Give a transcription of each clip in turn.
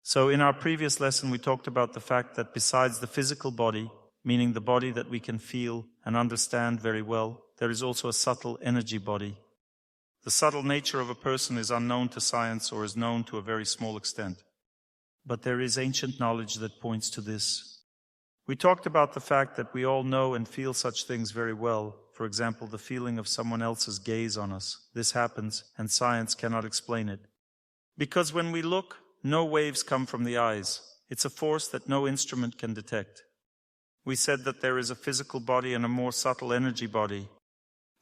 So in our previous lesson, we talked about the fact that besides the physical body, meaning the body that we can feel and understand very well, there is also a subtle energy body. The subtle nature of a person is unknown to science or is known to a very small extent. But there is ancient knowledge that points to this. We talked about the fact that we all know and feel such things very well. For example, the feeling of someone else's gaze on us. This happens, and science cannot explain it. Because when we look, no waves come from the eyes. It's a force that no instrument can detect. We said that there is a physical body and a more subtle energy body.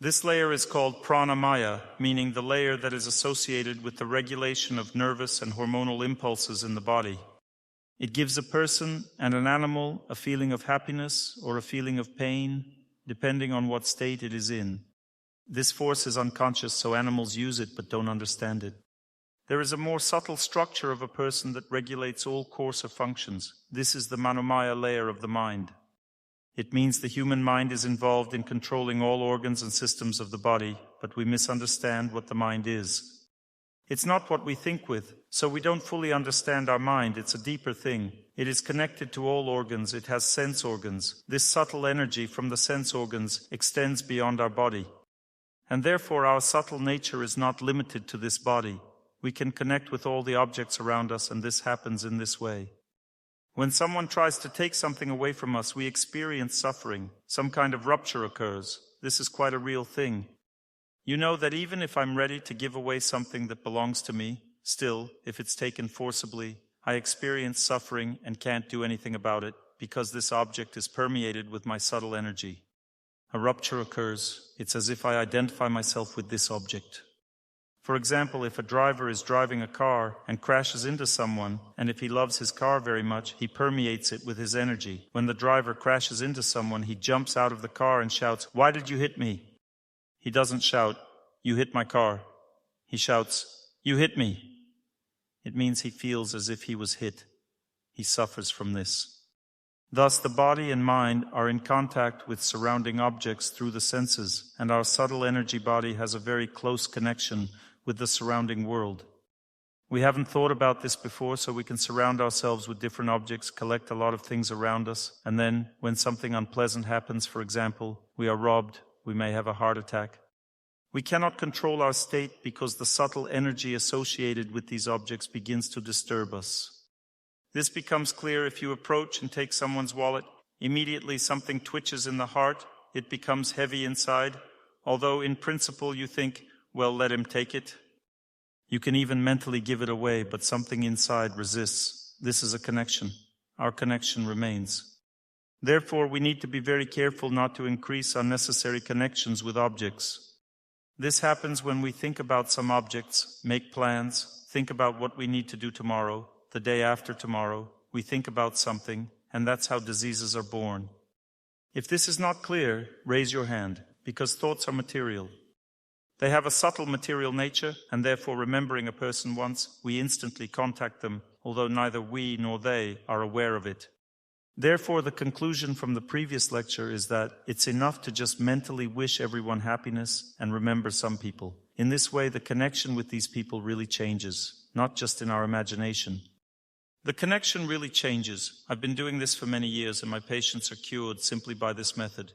This layer is called pranamaya, meaning the layer that is associated with the regulation of nervous and hormonal impulses in the body. It gives a person and an animal a feeling of happiness or a feeling of pain, depending on what state it is in. This force is unconscious, so animals use it but don't understand it. There is a more subtle structure of a person that regulates all course of functions. This is the manomaya layer of the mind. It means the human mind is involved in controlling all organs and systems of the body, but we misunderstand what the mind is. It's not what we think with, so we don't fully understand our mind. It's a deeper thing. It is connected to all organs. It has sense organs. This subtle energy from the sense organs extends beyond our body. And therefore our subtle nature is not limited to this body. We can connect with all the objects around us, and this happens in this way. When someone tries to take something away from us, we experience suffering. Some kind of rupture occurs. This is quite a real thing. You know that even if I'm ready to give away something that belongs to me, still, if it's taken forcibly, I experience suffering and can't do anything about it because this object is permeated with my subtle energy. A rupture occurs. It's as if I identify myself with this object. For example, if a driver is driving a car and crashes into someone, and if he loves his car very much, he permeates it with his energy. When the driver crashes into someone, he jumps out of the car and shouts, "Why did you hit me?" He doesn't shout, "You hit my car." He shouts, "You hit me." It means he feels as if he was hit. He suffers from this. Thus, the body and mind are in contact with surrounding objects through the senses, and our subtle energy body has a very close connection with the surrounding world. We haven't thought about this before, so we can surround ourselves with different objects, collect a lot of things around us, and then, when something unpleasant happens, for example, we are robbed, we may have a heart attack. We cannot control our state because the subtle energy associated with these objects begins to disturb us. This becomes clear if you approach and take someone's wallet. Immediately something twitches in the heart, it becomes heavy inside, although in principle you think, well, let him take it. You can even mentally give it away, but something inside resists. This is a connection. Our connection remains. Therefore, we need to be very careful not to increase unnecessary connections with objects. This happens when we think about some objects, make plans, think about what we need to do tomorrow, the day after tomorrow. We think about something, and that's how diseases are born. If this is not clear, raise your hand, because thoughts are material. They have a subtle material nature, and therefore remembering a person once, we instantly contact them, although neither we nor they are aware of it. Therefore, the conclusion from the previous lecture is that it's enough to just mentally wish everyone happiness and remember some people. In this way, the connection with these people really changes, not just in our imagination. The connection really changes. I've been doing this for many years, and my patients are cured simply by this method.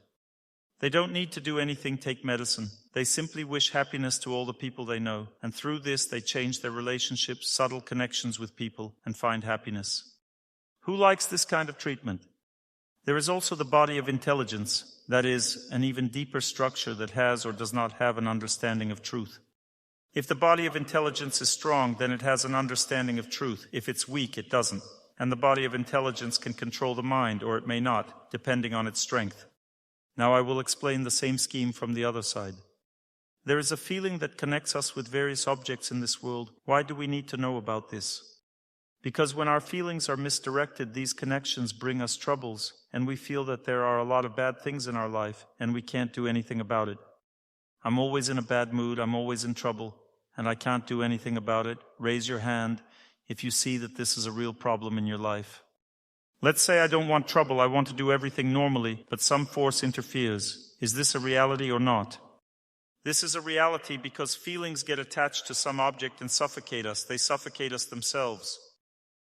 They don't need to do anything, take medicine. They simply wish happiness to all the people they know, and through this they change their relationships, subtle connections with people, and find happiness. Who likes this kind of treatment? There is also the body of intelligence, that is, an even deeper structure that has or does not have an understanding of truth. If the body of intelligence is strong, then it has an understanding of truth. If it's weak, it doesn't. And the body of intelligence can control the mind, or it may not, depending on its strength. Now I will explain the same scheme from the other side. There is a feeling that connects us with various objects in this world. Why do we need to know about this? Because when our feelings are misdirected, these connections bring us troubles, and we feel that there are a lot of bad things in our life, and we can't do anything about it. I'm always in a bad mood, I'm always in trouble, and I can't do anything about it. Raise your hand if you see that this is a real problem in your life. Let's say I don't want trouble, I want to do everything normally, but some force interferes. Is this a reality or not? This is a reality because feelings get attached to some object and suffocate us. They suffocate us themselves.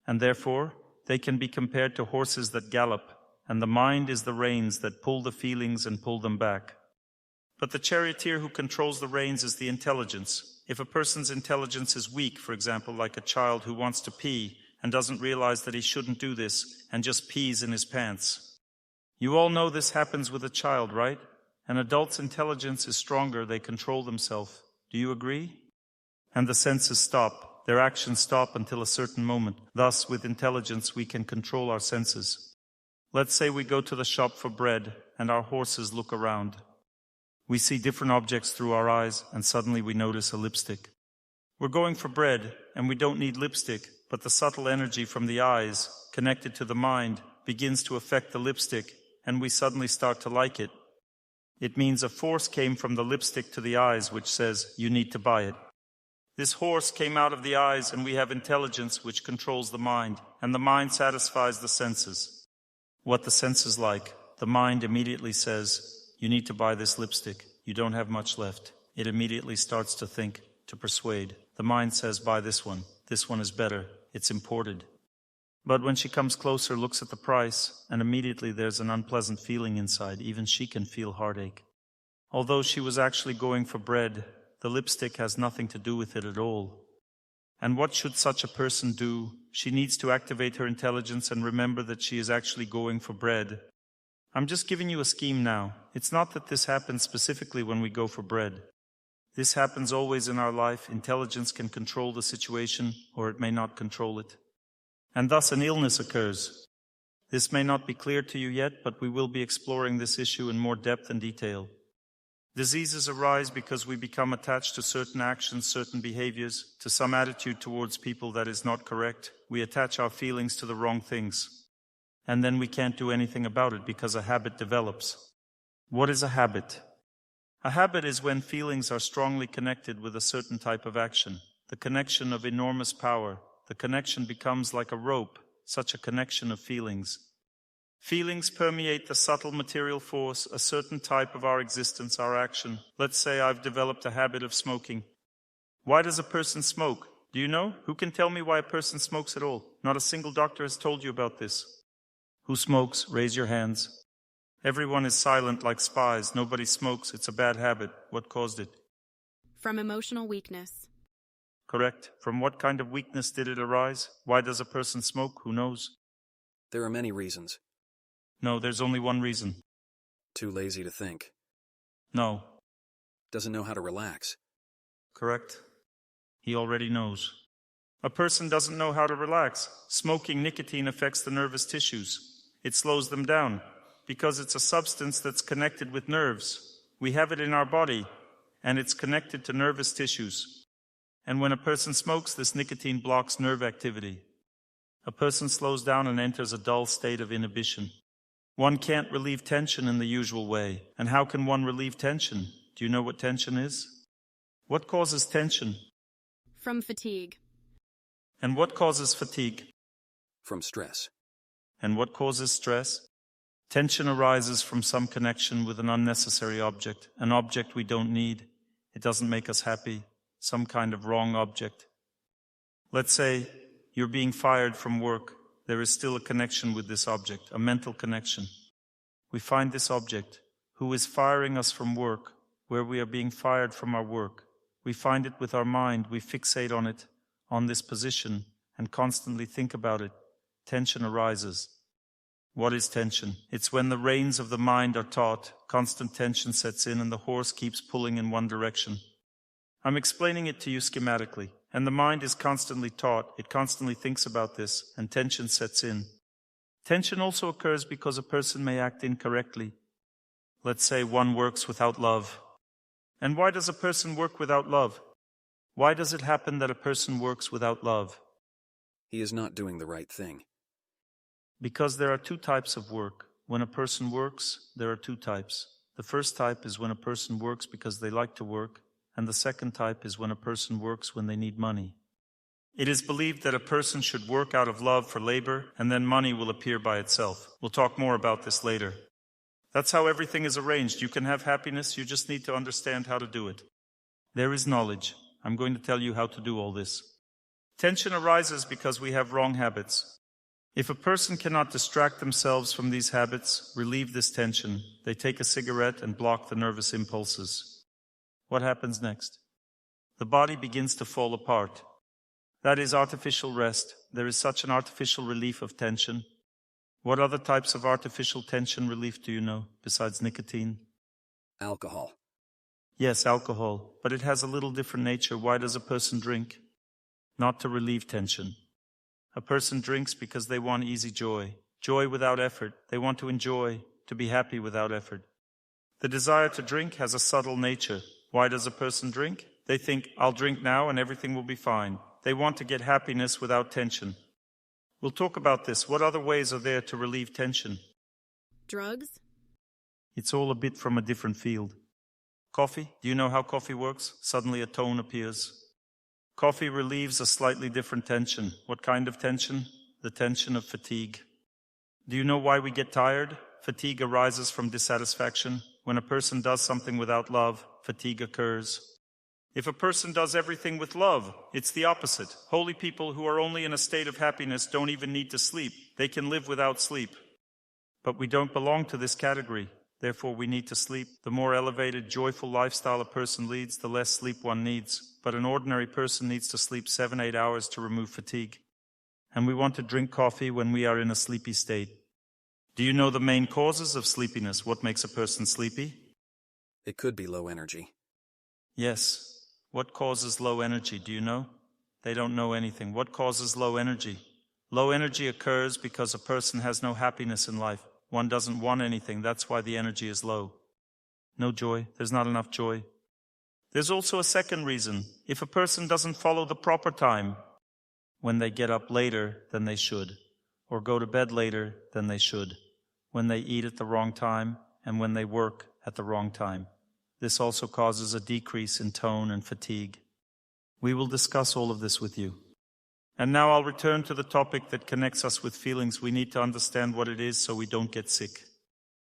and therefore they can be compared to horses that gallop, and the mind is the reins that pull the feelings and pull them back. But the charioteer who controls the reins is the intelligence. If a person's intelligence is weak, for example, like a child who wants to pee and doesn't realize that he shouldn't do this and just pees in his pants. You all know this happens with a child, right? An adult's intelligence is stronger, they control themselves. Do you agree? And the senses stop. Their actions stop until a certain moment. Thus, with intelligence, we can control our senses. Let's say we go to the shop for bread, and our horses look around. We see different objects through our eyes, and suddenly we notice a lipstick. We're going for bread, and we don't need lipstick, but the subtle energy from the eyes, connected to the mind, begins to affect the lipstick, and we suddenly start to like it. It means a force came from the lipstick to the eyes which says, you need to buy it. This horse came out of the eyes, and we have intelligence which controls the mind, and the mind satisfies the senses. What the senses like, the mind immediately says, you need to buy this lipstick, you don't have much left. It immediately starts to think, to persuade. The mind says, buy this one is better, it's imported. But when she comes closer, looks at the price, and immediately there's an unpleasant feeling inside. Even she can feel heartache. Although she was actually going for bread, the lipstick has nothing to do with it at all. And what should such a person do? She needs to activate her intelligence and remember that she is actually going for bread. I'm just giving you a scheme now. It's not that this happens specifically when we go for bread. This happens always in our life. Intelligence can control the situation, or it may not control it. And thus an illness occurs. This may not be clear to you yet, but we will be exploring this issue in more depth and detail. Diseases arise because we become attached to certain actions, certain behaviors, to some attitude towards people that is not correct. We attach our feelings to the wrong things. And then we can't do anything about it because a habit develops. What is a habit? A habit is when feelings are strongly connected with a certain type of action. The connection of enormous power. The connection becomes like a rope, such a connection of feelings. Feelings permeate the subtle material force, a certain type of our existence, our action. Let's say I've developed a habit of smoking. Why does a person smoke? Do you know? Who can tell me why a person smokes at all? Not a single doctor has told you about this. Who smokes? Raise your hands. Everyone is silent like spies. Nobody smokes. It's a bad habit. What caused it? From emotional weakness. Correct. From what kind of weakness did it arise? Why does a person smoke? Who knows? There are many reasons. No, there's only one reason. Too lazy to think. No. Doesn't know how to relax. Correct. He already knows. A person doesn't know how to relax. Smoking nicotine affects the nervous tissues. It slows them down because it's a substance that's connected with nerves. We have it in our body, and it's connected to nervous tissues. And when a person smokes, this nicotine blocks nerve activity. A person slows down and enters a dull state of inhibition. One can't relieve tension in the usual way. And how can one relieve tension? Do you know what tension is? What causes tension? From fatigue. And what causes fatigue? From stress. And what causes stress? Tension arises from some connection with an unnecessary object, an object we don't need. It doesn't make us happy, some kind of wrong object. Let's say you're being fired from work. There is still a connection with this object, a mental connection. We find this object, who is firing us from work, where we are being fired from our work. We find it with our mind, we fixate on it, on this position, and constantly think about it. Tension arises. What is tension? It's when the reins of the mind are taut, constant tension sets in, and the horse keeps pulling in one direction. I'm explaining it to you schematically. And the mind is constantly taut, it constantly thinks about this, and tension sets in. Tension also occurs because a person may act incorrectly. Let's say one works without love. And why does a person work without love? Why does it happen that a person works without love? He is not doing the right thing. Because there are two types of work. When a person works, there are two types. The first type is when a person works because they like to work. And the second type is when a person works when they need money. It is believed that a person should work out of love for labor, and then money will appear by itself. We'll talk more about this later. That's how everything is arranged. You can have happiness, you just need to understand how to do it. There is knowledge. I'm going to tell you how to do all this. Tension arises because we have wrong habits. If a person cannot distract themselves from these habits, relieve this tension, they take a cigarette and block the nervous impulses. What happens next? The body begins to fall apart. That is artificial rest. There is such an artificial relief of tension. What other types of artificial tension relief do you know, besides nicotine? Alcohol. Yes, alcohol, but it has a little different nature. Why does a person drink? Not to relieve tension. A person drinks because they want easy joy, joy without effort. They want to enjoy, to be happy without effort. The desire to drink has a subtle nature. Why does a person drink? They think, I'll drink now and everything will be fine. They want to get happiness without tension. We'll talk about this. What other ways are there to relieve tension? Drugs? It's all a bit from a different field. Coffee? Do you know how coffee works? Suddenly a tone appears. Coffee relieves a slightly different tension. What kind of tension? The tension of fatigue. Do you know why we get tired? Fatigue arises from dissatisfaction. When a person does something without love, fatigue occurs. If a person does everything with love, it's the opposite. Holy people who are only in a state of happiness don't even need to sleep. They can live without sleep. But we don't belong to this category. Therefore, we need to sleep. The more elevated, joyful lifestyle a person leads, the less sleep one needs. But an ordinary person needs to sleep 7-8 hours to remove fatigue. And we want to drink coffee when we are in a sleepy state. Do you know the main causes of sleepiness? What makes a person sleepy? It could be low energy. Yes. What causes low energy? Do you know? They don't know anything. What causes low energy? Low energy occurs because a person has no happiness in life. One doesn't want anything. That's why the energy is low. No joy. There's not enough joy. There's also a second reason. If a person doesn't follow the proper time, when they get up later than they should, or go to bed later than they should, when they eat at the wrong time, and when they work at the wrong time. This also causes a decrease in tone and fatigue. We will discuss all of this with you. And now I'll return to the topic that connects us with feelings. We need to understand what it is so we don't get sick.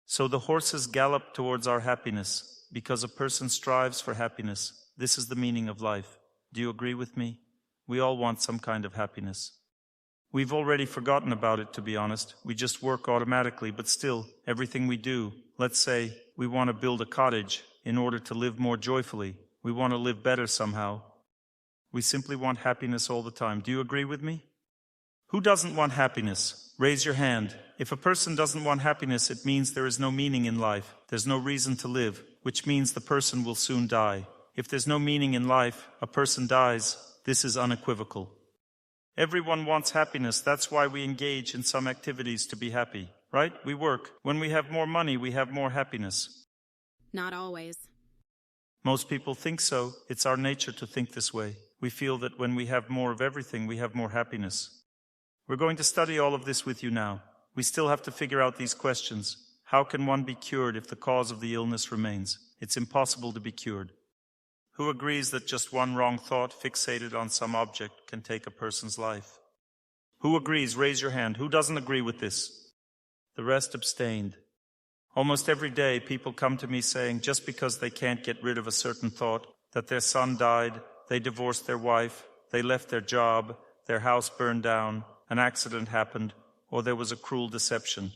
So the horses gallop towards our happiness because a person strives for happiness. This is the meaning of life. Do you agree with me? We all want some kind of happiness. We've already forgotten about it, to be honest. We just work automatically, but still, everything we do, let's say we want to build a cottage in order to live more joyfully. We want to live better somehow. We simply want happiness all the time. Do you agree with me? Who doesn't want happiness? Raise your hand. If a person doesn't want happiness, it means there is no meaning in life. There's no reason to live, which means the person will soon die. If there's no meaning in life, a person dies. This is unequivocal. Everyone wants happiness. That's why we engage in some activities to be happy, right? We work. When we have more money, we have more happiness. Not always. Most people think so. It's our nature to think this way. We feel that when we have more of everything, we have more happiness. We're going to study all of this with you now. We still have to figure out these questions. How can one be cured if the cause of the illness remains? It's impossible to be cured. Who agrees that just one wrong thought fixated on some object can take a person's life? Who agrees? Raise your hand. Who doesn't agree with this? The rest abstained. Almost every day, people come to me saying just because they can't get rid of a certain thought, that their son died, they divorced their wife, they left their job, their house burned down, an accident happened, or there was a cruel deception.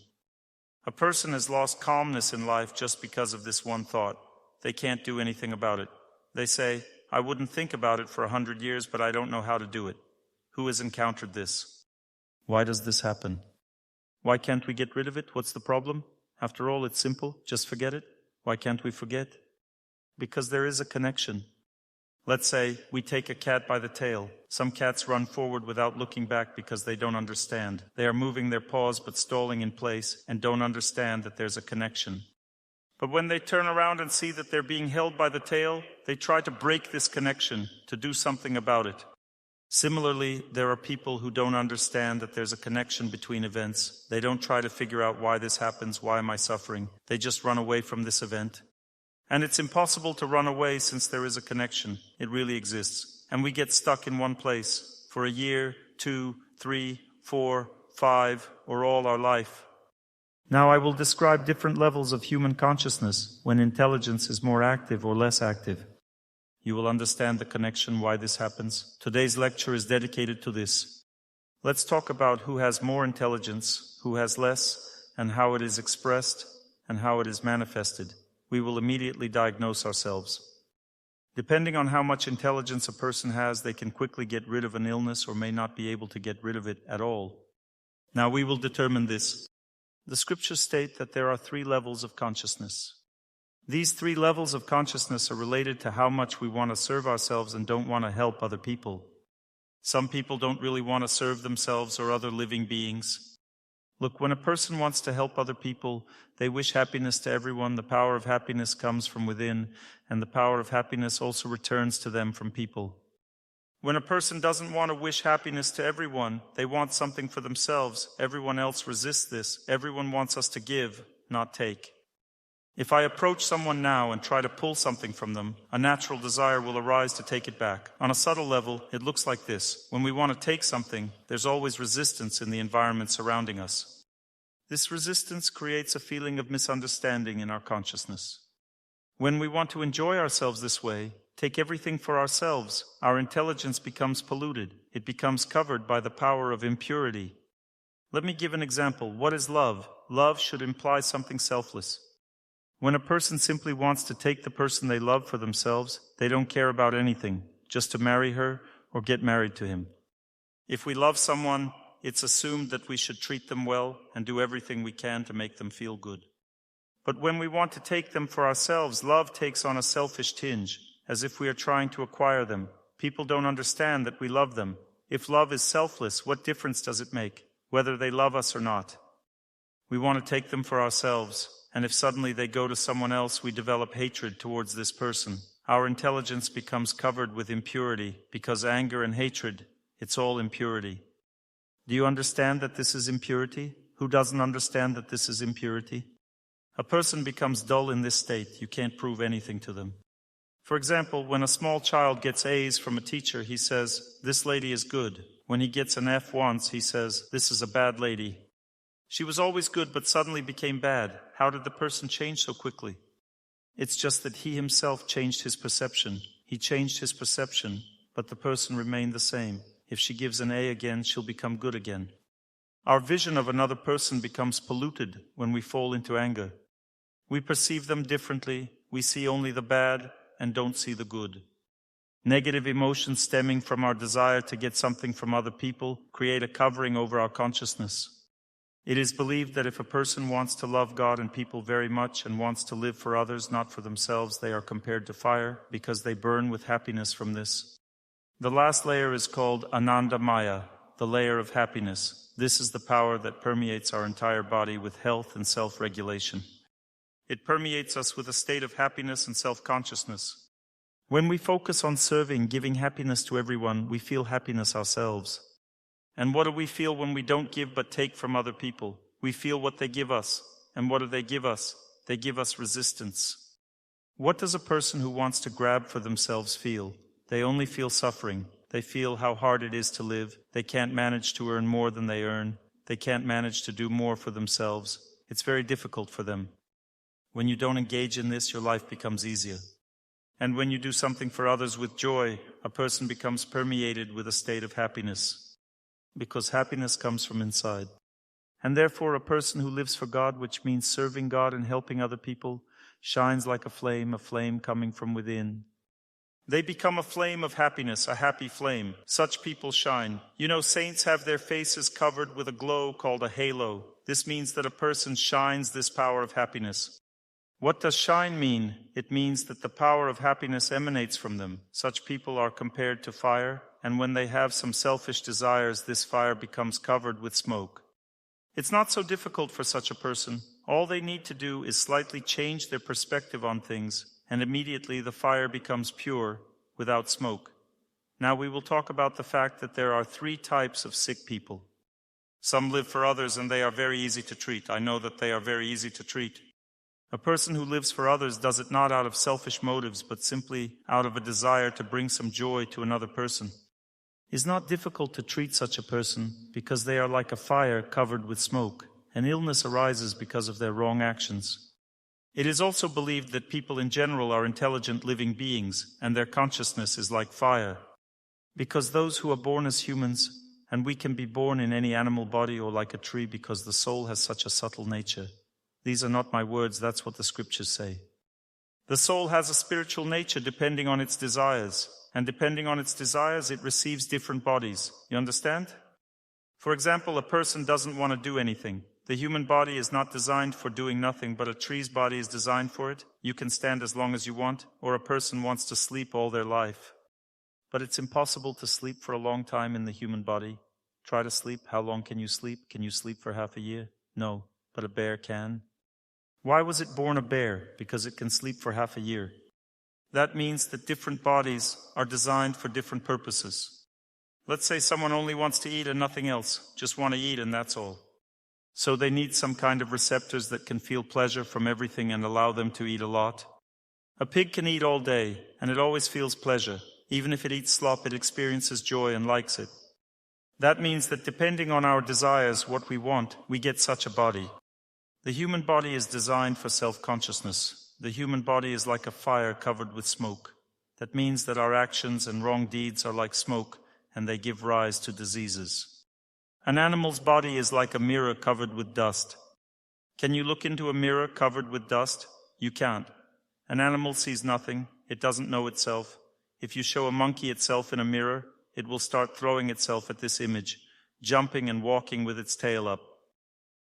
A person has lost calmness in life just because of this one thought. They can't do anything about it. They say, I wouldn't think about it for 100 years, but I don't know how to do it. Who has encountered this? Why does this happen? Why can't we get rid of it? What's the problem? After all, it's simple. Just forget it. Why can't we forget? Because there is a connection. Let's say we take a cat by the tail. Some cats run forward without looking back because they don't understand. They are moving their paws but stalling in place and don't understand that there's a connection. But when they turn around and see that they're being held by the tail, they try to break this connection, to do something about it. Similarly, there are people who don't understand that there's a connection between events. They don't try to figure out why this happens, why am I suffering. They just run away from this event. And it's impossible to run away since there is a connection. It really exists. And we get stuck in one place for a year, 2, 3, 4, 5, or all our life. Now I will describe different levels of human consciousness when intelligence is more active or less active. You will understand the connection why this happens. Today's lecture is dedicated to this. Let's talk about who has more intelligence, who has less, and how it is expressed, and how it is manifested. We will immediately diagnose ourselves. Depending on how much intelligence a person has, they can quickly get rid of an illness or may not be able to get rid of it at all. Now we will determine this. The scriptures state that there are 3 levels of consciousness. These 3 levels of consciousness are related to how much we want to serve ourselves and don't want to help other people. Some people don't really want to serve themselves or other living beings. Look, when a person wants to help other people, they wish happiness to everyone. The power of happiness comes from within, and the power of happiness also returns to them from people. When a person doesn't want to wish happiness to everyone, they want something for themselves. Everyone else resists this. Everyone wants us to give, not take. If I approach someone now and try to pull something from them, a natural desire will arise to take it back. On a subtle level, it looks like this. When we want to take something, there's always resistance in the environment surrounding us. This resistance creates a feeling of misunderstanding in our consciousness. When we want to enjoy ourselves this way, take everything for ourselves, our intelligence becomes polluted. It becomes covered by the power of impurity. Let me give an example. What is love? Love should imply something selfless. When a person simply wants to take the person they love for themselves, they don't care about anything, just to marry her or get married to him. If we love someone, it's assumed that we should treat them well and do everything we can to make them feel good. But when we want to take them for ourselves, love takes on a selfish tinge, as if we are trying to acquire them. People don't understand that we love them. If love is selfless, what difference does it make, whether they love us or not? We want to take them for ourselves. And if suddenly they go to someone else, we develop hatred towards this person. Our intelligence becomes covered with impurity, because anger and hatred, it's all impurity. Do you understand that this is impurity? Who doesn't understand that this is impurity? A person becomes dull in this state. You can't prove anything to them. For example, when a small child gets A's from a teacher, he says, "This lady is good." When he gets an F once, he says, "This is a bad lady." She was always good, but suddenly became bad. How did the person change so quickly? It's just that he himself changed his perception. He changed his perception, but the person remained the same. If she gives an A again, she'll become good again. Our vision of another person becomes polluted when we fall into anger. We perceive them differently. We see only the bad and don't see the good. Negative emotions stemming from our desire to get something from other people create a covering over our consciousness. It is believed that if a person wants to love God and people very much and wants to live for others, not for themselves, they are compared to fire because they burn with happiness from this. The last layer is called Ananda Maya, the layer of happiness. This is the power that permeates our entire body with health and self-regulation. It permeates us with a state of happiness and self-consciousness. When we focus on serving, giving happiness to everyone, we feel happiness ourselves. And what do we feel when we don't give but take from other people? We feel what they give us. And what do they give us? They give us resistance. What does a person who wants to grab for themselves feel? They only feel suffering. They feel how hard it is to live. They can't manage to earn more than they earn. They can't manage to do more for themselves. It's very difficult for them. When you don't engage in this, your life becomes easier. And when you do something for others with joy, a person becomes permeated with a state of happiness. Because happiness comes from inside. And therefore a person who lives for God, which means serving God and helping other people, shines like a flame coming from within. They become a flame of happiness, a happy flame. Such people shine. You know, saints have their faces covered with a glow called a halo. This means that a person shines this power of happiness. What does shine mean? It means that the power of happiness emanates from them. Such people are compared to fire, and when they have some selfish desires, this fire becomes covered with smoke. It's not so difficult for such a person. All they need to do is slightly change their perspective on things, and immediately the fire becomes pure, without smoke. Now we will talk about the fact that there are 3 types of sick people. Some live for others and they are very easy to treat. I know that they are very easy to treat. A person who lives for others does it not out of selfish motives, but simply out of a desire to bring some joy to another person. It's not difficult to treat such a person because they are like a fire covered with smoke, and illness arises because of their wrong actions. It is also believed that people in general are intelligent living beings, and their consciousness is like fire. Because those who are born as humans, and we can be born in any animal body or like a tree because the soul has such a subtle nature. These are not my words, that's what the scriptures say. The soul has a spiritual nature depending on its desires, and depending on its desires it receives different bodies. You understand? For example, a person doesn't want to do anything. The human body is not designed for doing nothing, but a tree's body is designed for it. You can stand as long as you want, or a person wants to sleep all their life. But it's impossible to sleep for a long time in the human body. Try to sleep. How long can you sleep? Can you sleep for half a year? No, but a bear can. Why was it born a bear? Because it can sleep for half a year. That means that different bodies are designed for different purposes. Let's say someone only wants to eat and nothing else, just want to eat and that's all. So they need some kind of receptors that can feel pleasure from everything and allow them to eat a lot. A pig can eat all day, and it always feels pleasure. Even if it eats slop, it experiences joy and likes it. That means that depending on our desires, what we want, we get such a body. The human body is designed for self-consciousness. The human body is like a fire covered with smoke. That means that our actions and wrong deeds are like smoke, and they give rise to diseases. An animal's body is like a mirror covered with dust. Can you look into a mirror covered with dust? You can't. An animal sees nothing. It doesn't know itself. If you show a monkey itself in a mirror, it will start throwing itself at this image, jumping and walking with its tail up.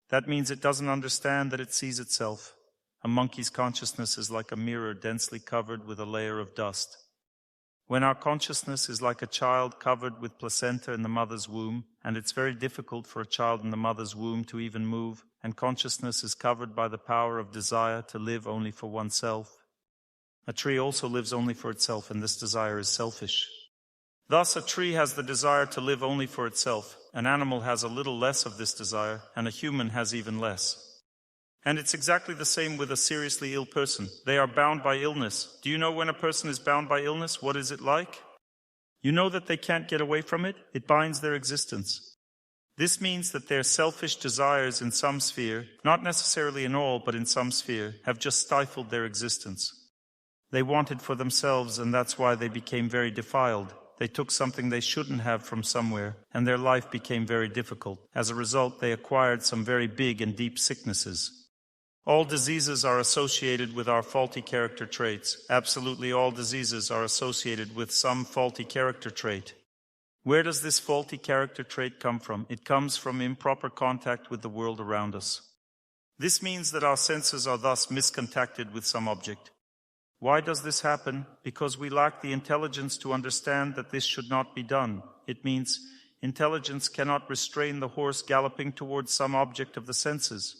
That means it doesn't understand that it sees itself. A monkey's consciousness is like a mirror densely covered with a layer of dust. When our consciousness is like a child covered with placenta in the mother's womb, and it's very difficult for a child in the mother's womb to even move, and consciousness is covered by the power of desire to live only for oneself. A tree also lives only for itself, and this desire is selfish. Thus, a tree has the desire to live only for itself. An animal has a little less of this desire, and a human has even less. And it's exactly the same with a seriously ill person. They are bound by illness. Do you know when a person is bound by illness, what is it like? You know that they can't get away from it? It binds their existence. This means that their selfish desires in some sphere, not necessarily in all, but in some sphere, have just stifled their existence. They wanted for themselves, and that's why they became very defiled. They took something they shouldn't have from somewhere, and their life became very difficult. As a result, they acquired some very big and deep sicknesses. All diseases are associated with our faulty character traits. Absolutely all diseases are associated with some faulty character trait. Where does this faulty character trait come from? It comes from improper contact with the world around us. This means that our senses are thus miscontacted with some object. Why does this happen? Because we lack the intelligence to understand that this should not be done. It means intelligence cannot restrain the horse galloping towards some object of the senses.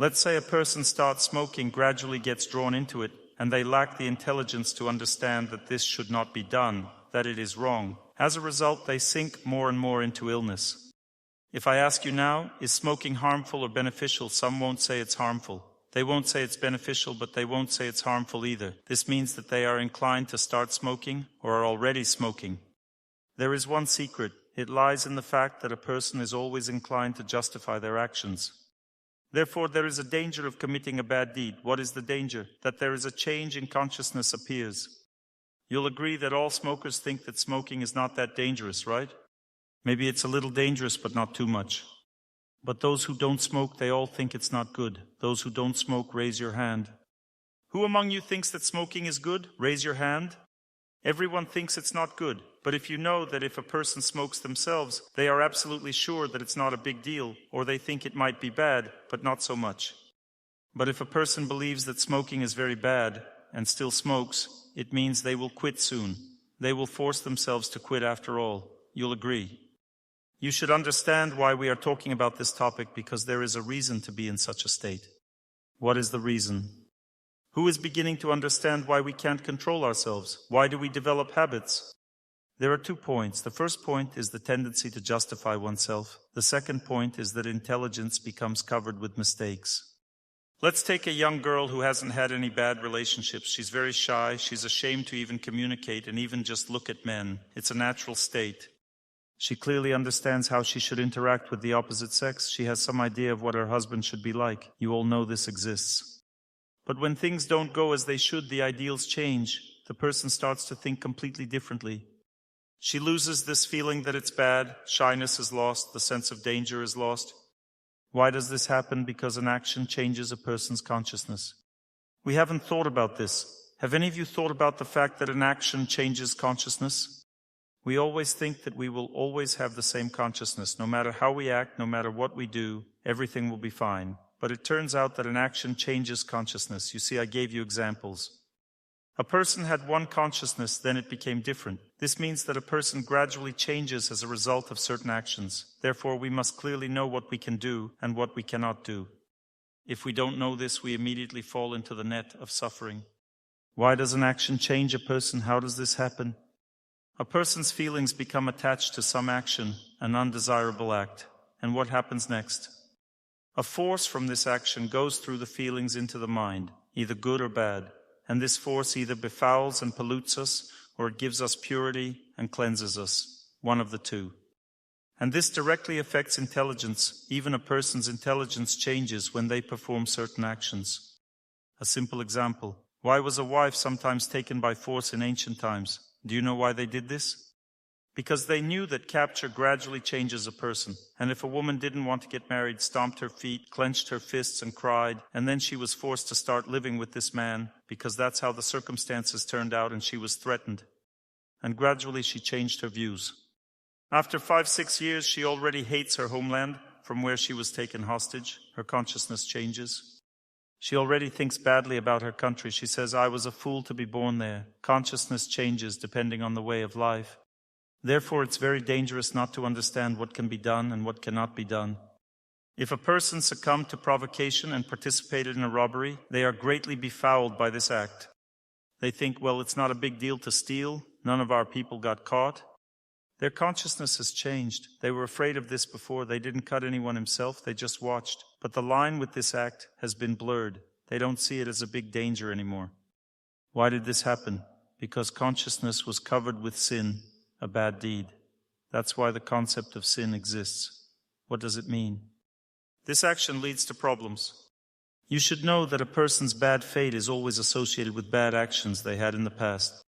Let's say a person starts smoking, gradually gets drawn into it, and they lack the intelligence to understand that this should not be done, that it is wrong. As a result, they sink more and more into illness. If I ask you now, is smoking harmful or beneficial? Some won't say it's harmful. They won't say it's beneficial, but they won't say it's harmful either. This means that they are inclined to start smoking or are already smoking. There is one secret. It lies in the fact that a person is always inclined to justify their actions. Therefore, there is a danger of committing a bad deed. What is the danger? That there is a change in consciousness appears. You'll agree that all smokers think that smoking is not that dangerous, right? Maybe it's a little dangerous, but not too much. But those who don't smoke, they all think it's not good. Those who don't smoke, raise your hand. Who among you thinks that smoking is good? Raise your hand. Everyone thinks it's not good. But if you know that if a person smokes themselves, they are absolutely sure that it's not a big deal, or they think it might be bad, but not so much. But if a person believes that smoking is very bad and still smokes, it means they will quit soon. They will force themselves to quit after all. You'll agree. You should understand why we are talking about this topic, because there is a reason to be in such a state. What is the reason? Who is beginning to understand why we can't control ourselves? Why do we develop habits? There are 2 points. The first point is the tendency to justify oneself. The second point is that intelligence becomes covered with mistakes. Let's take a young girl who hasn't had any bad relationships. She's very shy. She's ashamed to even communicate and even just look at men. It's a natural state. She clearly understands how she should interact with the opposite sex. She has some idea of what her husband should be like. You all know this exists. But when things don't go as they should, the ideals change. The person starts to think completely differently. She loses this feeling that it's bad, shyness is lost, the sense of danger is lost. Why does this happen? Because an action changes a person's consciousness. We haven't thought about this. Have any of you thought about the fact that an action changes consciousness? We always think that we will always have the same consciousness. No matter how we act, no matter what we do, everything will be fine. But it turns out that an action changes consciousness. You see, I gave you examples. A person had one consciousness, then it became different. This means that a person gradually changes as a result of certain actions. Therefore, we must clearly know what we can do and what we cannot do. If we don't know this, we immediately fall into the net of suffering. Why does an action change a person? How does this happen? A person's feelings become attached to some action, an undesirable act. And what happens next? A force from this action goes through the feelings into the mind, either good or bad. And this force either befouls and pollutes us, or it gives us purity and cleanses us, one of the two. And this directly affects intelligence. Even a person's intelligence changes when they perform certain actions. A simple example. Why was a wife sometimes taken by force in ancient times? Do you know why they did this? Because they knew that capture gradually changes a person. And if a woman didn't want to get married, stomped her feet, clenched her fists and cried, and then she was forced to start living with this man, because that's how the circumstances turned out, and she was threatened. And gradually she changed her views. After 5-6 years, she already hates her homeland from where she was taken hostage. Her consciousness changes. She already thinks badly about her country. She says, I was a fool to be born there. Consciousness changes depending on the way of life. Therefore, it's very dangerous not to understand what can be done and what cannot be done. If a person succumbed to provocation and participated in a robbery, they are greatly befouled by this act. They think, well, it's not a big deal to steal. None of our people got caught. Their consciousness has changed. They were afraid of this before. They didn't cut anyone himself. They just watched. But the line with this act has been blurred. They don't see it as a big danger anymore. Why did this happen? Because consciousness was covered with sin. A bad deed. That's why the concept of sin exists. What does it mean? This action leads to problems. You should know that a person's bad fate is always associated with bad actions they had in the past.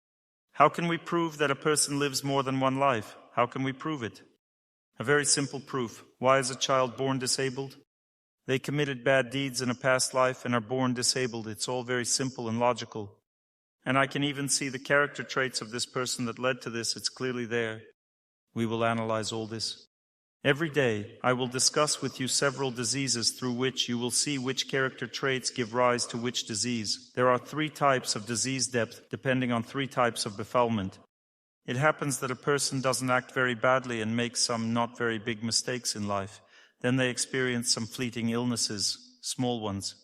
How can we prove that a person lives more than one life? How can we prove it? A very simple proof. Why is a child born disabled? They committed bad deeds in a past life and are born disabled. It's all very simple and logical. And I can even see the character traits of this person that led to this. It's clearly there. We will analyze all this. Every day, I will discuss with you several diseases through which you will see which character traits give rise to which disease. There are 3 types of disease depth, depending on 3 types of befoulment. It happens that a person doesn't act very badly and makes some not very big mistakes in life. Then they experience some fleeting illnesses, small ones.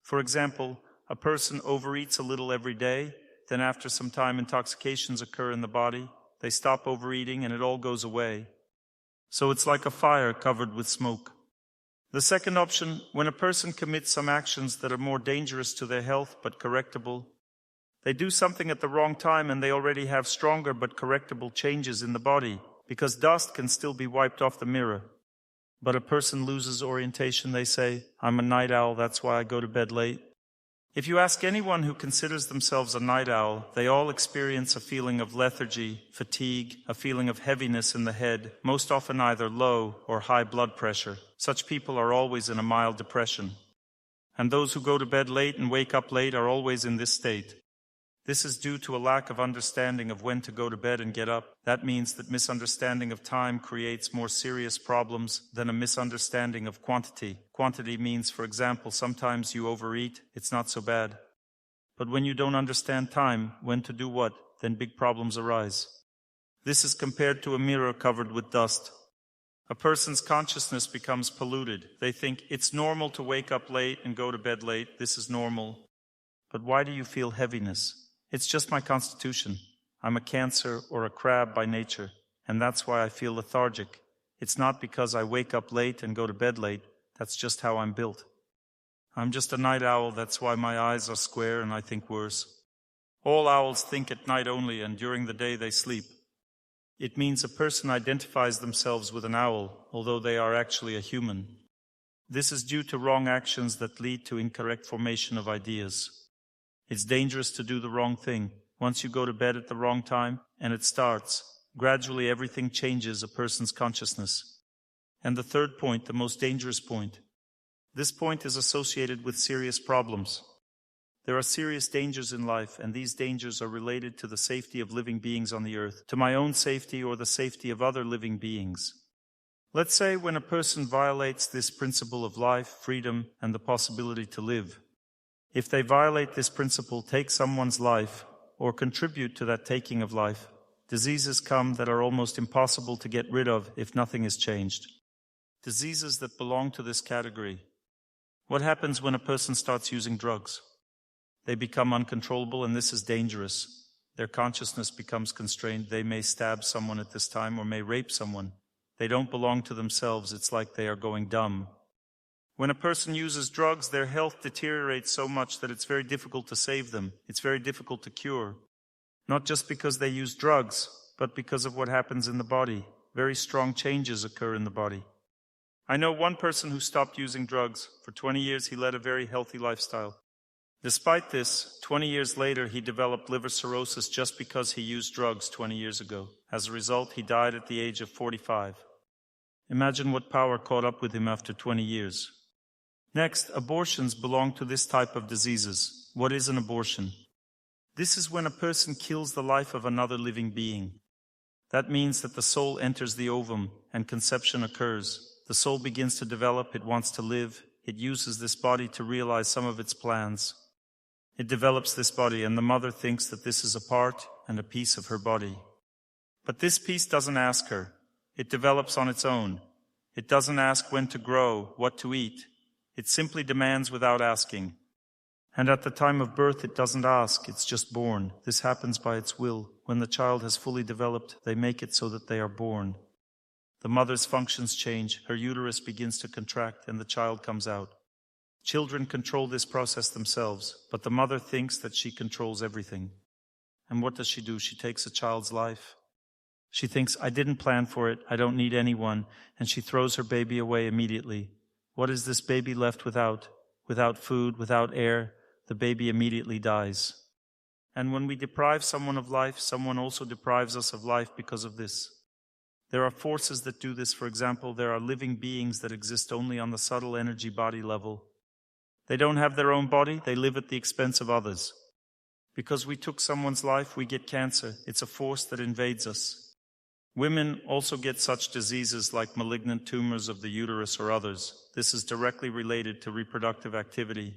For example, a person overeats a little every day, then after some time intoxications occur in the body, they stop overeating and it all goes away. So it's like a fire covered with smoke. The second option, when a person commits some actions that are more dangerous to their health but correctable, they do something at the wrong time and they already have stronger but correctable changes in the body, because dust can still be wiped off the mirror. But a person loses orientation, they say, I'm a night owl, that's why I go to bed late. If you ask anyone who considers themselves a night owl, they all experience a feeling of lethargy, fatigue, a feeling of heaviness in the head, most often either low or high blood pressure. Such people are always in a mild depression. And those who go to bed late and wake up late are always in this state. This is due to a lack of understanding of when to go to bed and get up. That means that misunderstanding of time creates more serious problems than a misunderstanding of quantity. Quantity means, for example, sometimes you overeat, it's not so bad. But when you don't understand time, when to do what, then big problems arise. This is compared to a mirror covered with dust. A person's consciousness becomes polluted. They think it's normal to wake up late and go to bed late. This is normal. But why do you feel heaviness? It's just my constitution. I'm a Cancer or a crab by nature, and that's why I feel lethargic. It's not because I wake up late and go to bed late. That's just how I'm built. I'm just a night owl, that's why my eyes are square and I think worse. All owls think at night only, and during the day they sleep. It means a person identifies themselves with an owl, although they are actually a human. This is due to wrong actions that lead to incorrect formation of ideas. It's dangerous to do the wrong thing. Once you go to bed at the wrong time, and it starts, gradually everything changes a person's consciousness. And the third point, the most dangerous point. This point is associated with serious problems. There are serious dangers in life, and these dangers are related to the safety of living beings on the earth, to my own safety or the safety of other living beings. Let's say when a person violates this principle of life, freedom, and the possibility to live. If they violate this principle, take someone's life, or contribute to that taking of life, diseases come that are almost impossible to get rid of if nothing is changed. Diseases that belong to this category. What happens when a person starts using drugs? They become uncontrollable, and this is dangerous. Their consciousness becomes constrained. They may stab someone at this time or may rape someone. They don't belong to themselves. It's like they are going dumb. When a person uses drugs, their health deteriorates so much that it's very difficult to save them. It's very difficult to cure. Not just because they use drugs, but because of what happens in the body. Very strong changes occur in the body. I know one person who stopped using drugs. For 20 years, he led a very healthy lifestyle. Despite this, 20 years later, he developed liver cirrhosis just because he used drugs 20 years ago. As a result, he died at the age of 45. Imagine what power caught up with him after 20 years. Next, abortions belong to this type of diseases. What is an abortion? This is when a person kills the life of another living being. That means that the soul enters the ovum and conception occurs. The soul begins to develop, it wants to live, it uses this body to realize some of its plans. It develops this body, and the mother thinks that this is a part and a piece of her body. But this piece doesn't ask her. It develops on its own. It doesn't ask when to grow, what to eat. It simply demands without asking. And at the time of birth, it doesn't ask, it's just born. This happens by its will. When the child has fully developed, they make it so that they are born. The mother's functions change, her uterus begins to contract, and the child comes out. Children control this process themselves, but the mother thinks that she controls everything. And what does she do? She takes a child's life. She thinks, I didn't plan for it, I don't need anyone, and she throws her baby away immediately. What is this baby left without? Without food, without air, the baby immediately dies. And when we deprive someone of life, someone also deprives us of life because of this. There are forces that do this. For example, there are living beings that exist only on the subtle energy body level. They don't have their own body, they live at the expense of others. Because we took someone's life, we get cancer. It's a force that invades us. Women also get such diseases like malignant tumors of the uterus or others. This is directly related to reproductive activity.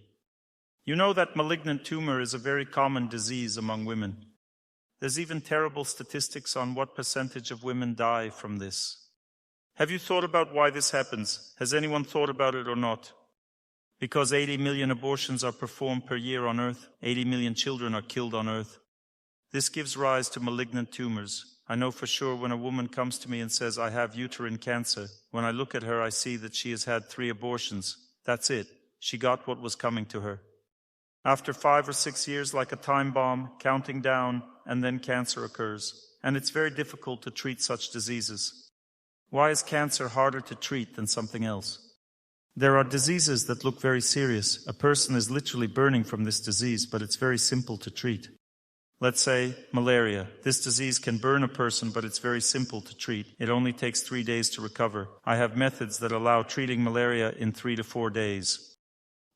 You know that malignant tumor is a very common disease among women. There's even terrible statistics on what percentage of women die from this. Have you thought about why this happens? Has anyone thought about it or not? Because 80 million abortions are performed per year on Earth, 80 million children are killed on Earth. This gives rise to malignant tumors. I know for sure when a woman comes to me and says, I have uterine cancer, when I look at her, I see that she has had 3 abortions. That's it. She got what was coming to her. After 5 or 6 years, like a time bomb, counting down, and then cancer occurs. And it's very difficult to treat such diseases. Why is cancer harder to treat than something else? There are diseases that look very serious. A person is literally burning from this disease, but it's very simple to treat. Let's say malaria. This disease can burn a person, but it's very simple to treat. It only takes 3 days to recover. I have methods that allow treating malaria in 3 to 4 days.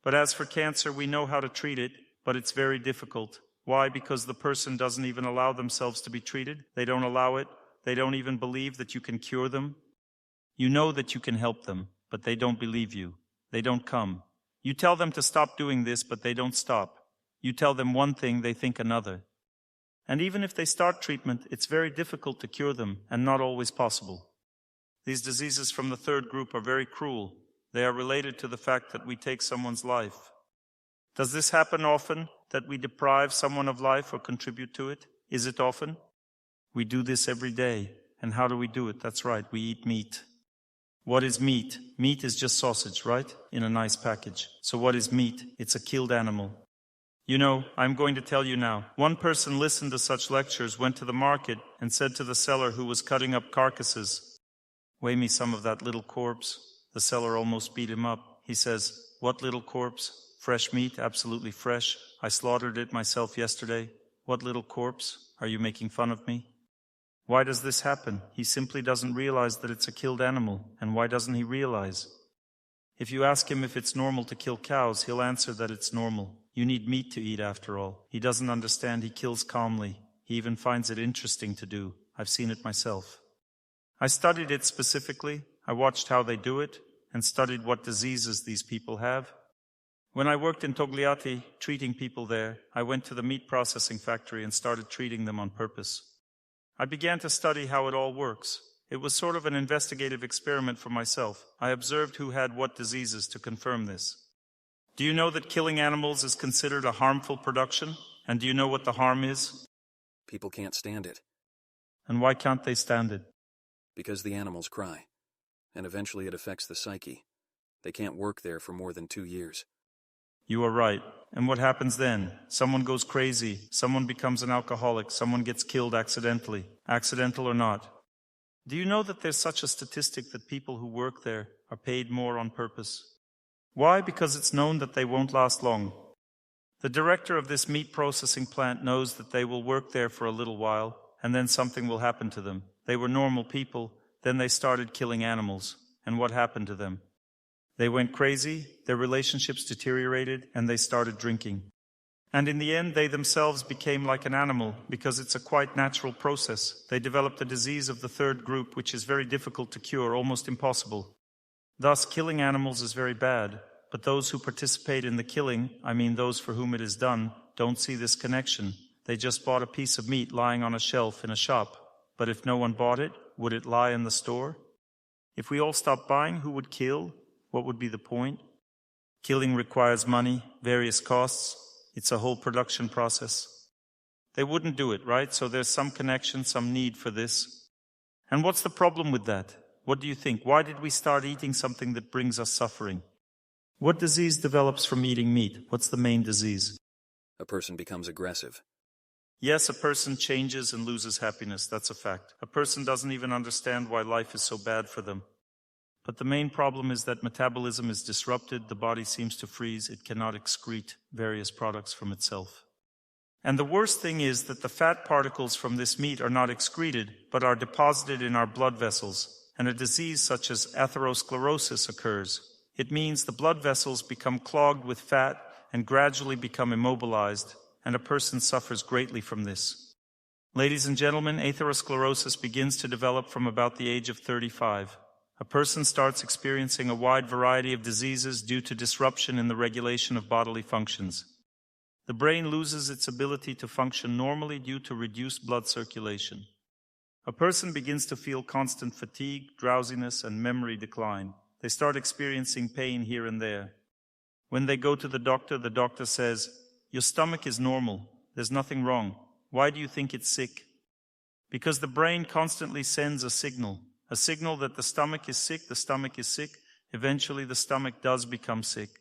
But as for cancer, we know how to treat it, but it's very difficult. Why? Because the person doesn't even allow themselves to be treated. They don't allow it. They don't even believe that you can cure them. You know that you can help them, but they don't believe you. They don't come. You tell them to stop doing this, but they don't stop. You tell them one thing, they think another. And even if they start treatment, it's very difficult to cure them, and not always possible. These diseases from the third group are very cruel. They are related to the fact that we take someone's life. Does this happen often, that we deprive someone of life or contribute to it? Is it often? We do this every day. And how do we do it? That's right, we eat meat. What is meat? Meat is just sausage, right? In a nice package. So what is meat? It's a killed animal. You know, I'm going to tell you now. One person listened to such lectures, went to the market, and said to the seller who was cutting up carcasses, "Weigh me some of that little corpse." The seller almost beat him up. He says, "What little corpse? Fresh meat, absolutely fresh. I slaughtered it myself yesterday. What little corpse? Are you making fun of me?" Why does this happen? He simply doesn't realize that it's a killed animal. And why doesn't he realize? If you ask him if it's normal to kill cows, he'll answer that it's normal. You need meat to eat after all. He doesn't understand. He kills calmly. He even finds it interesting to do. I've seen it myself. I studied it specifically. I watched how they do it and studied what diseases these people have. When I worked in Togliatti, treating people there, I went to the meat processing factory and started treating them on purpose. I began to study how it all works. It was sort of an investigative experiment for myself. I observed who had what diseases to confirm this. Do you know that killing animals is considered a harmful production? And do you know what the harm is? People can't stand it. And why can't they stand it? Because the animals cry. And eventually it affects the psyche. They can't work there for more than 2 years. You are right. And what happens then? Someone goes crazy. Someone becomes an alcoholic. Someone gets killed accidentally. Accidental or not. Do you know that there's such a statistic that people who work there are paid more on purpose? Why? Because it's known that they won't last long. The director of this meat processing plant knows that they will work there for a little while, and then something will happen to them. They were normal people. Then they started killing animals. And what happened to them? They went crazy, their relationships deteriorated, and they started drinking. And in the end, they themselves became like an animal, because it's a quite natural process. They developed a disease of the third group, which is very difficult to cure, almost impossible. Thus, killing animals is very bad, but those who participate in the killing, I mean those for whom it is done, don't see this connection. They just bought a piece of meat lying on a shelf in a shop. But if no one bought it, would it lie in the store? If we all stopped buying, who would kill? What would be the point? Killing requires money, various costs. It's a whole production process. They wouldn't do it, right? So there's some connection, some need for this. And what's the problem with that? What do you think? Why did we start eating something that brings us suffering? What disease develops from eating meat? What's the main disease? A person becomes aggressive. Yes, a person changes and loses happiness. That's a fact. A person doesn't even understand why life is so bad for them. But the main problem is that metabolism is disrupted, the body seems to freeze, it cannot excrete various products from itself. And the worst thing is that the fat particles from this meat are not excreted, but are deposited in our blood vessels, and a disease such as atherosclerosis occurs. It means the blood vessels become clogged with fat and gradually become immobilized, and a person suffers greatly from this. Ladies and gentlemen, atherosclerosis begins to develop from about the age of 35. A person starts experiencing a wide variety of diseases due to disruption in the regulation of bodily functions. The brain loses its ability to function normally due to reduced blood circulation. A person begins to feel constant fatigue, drowsiness, and memory decline. They start experiencing pain here and there. When they go to the doctor says, "Your stomach is normal. There's nothing wrong. Why do you think it's sick?" Because the brain constantly sends a signal that the stomach is sick. Eventually the stomach does become sick.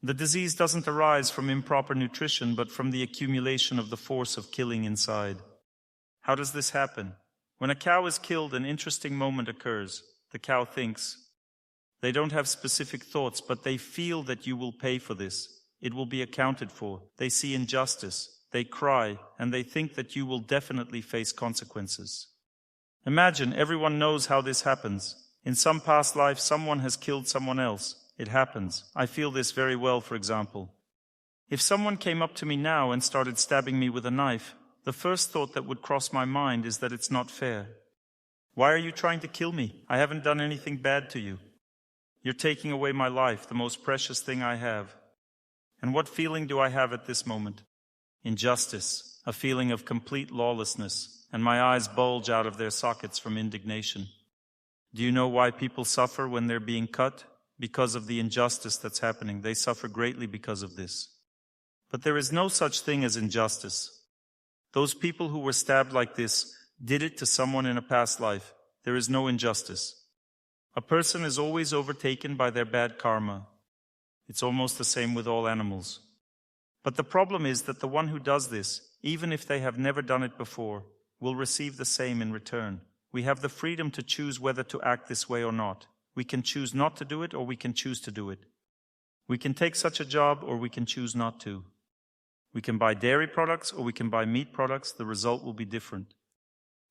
The disease doesn't arise from improper nutrition, but from the accumulation of the force of killing inside. How does this happen? When a cow is killed, an interesting moment occurs. The cow thinks. They don't have specific thoughts, but they feel that you will pay for this. It will be accounted for. They see injustice. They cry, and they think that you will definitely face consequences. Imagine, everyone knows how this happens. In some past life, someone has killed someone else. It happens. I feel this very well, for example. If someone came up to me now and started stabbing me with a knife, the first thought that would cross my mind is that it's not fair. Why are you trying to kill me? I haven't done anything bad to you. You're taking away my life, the most precious thing I have. And what feeling do I have at this moment? Injustice, a feeling of complete lawlessness. And my eyes bulge out of their sockets from indignation. Do you know why people suffer when they're being cut? Because of the injustice that's happening. They suffer greatly because of this. But there is no such thing as injustice. Those people who were stabbed like this did it to someone in a past life. There is no injustice. A person is always overtaken by their bad karma. It's almost the same with all animals. But the problem is that the one who does this, even if they have never done it before, will receive the same in return. We have the freedom to choose whether to act this way or not. We can choose not to do it, or we can choose to do it. We can take such a job, or we can choose not to. We can buy dairy products, or we can buy meat products. The result will be different.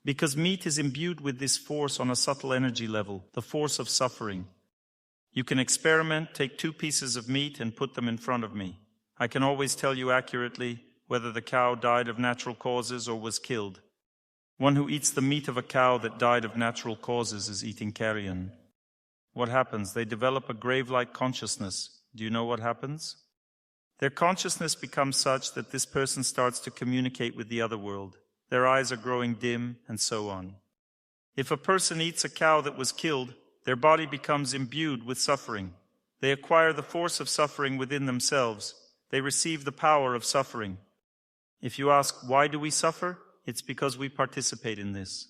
Because meat is imbued with this force on a subtle energy level, the force of suffering. You can experiment, take 2 pieces of meat and put them in front of me. I can always tell you accurately whether the cow died of natural causes or was killed. One who eats the meat of a cow that died of natural causes is eating carrion. What happens? They develop a grave-like consciousness. Do you know what happens? Their consciousness becomes such that this person starts to communicate with the other world. Their eyes are growing dim, and so on. If a person eats a cow that was killed, their body becomes imbued with suffering. They acquire the force of suffering within themselves. They receive the power of suffering. If you ask, why do we suffer? It's because we participate in this.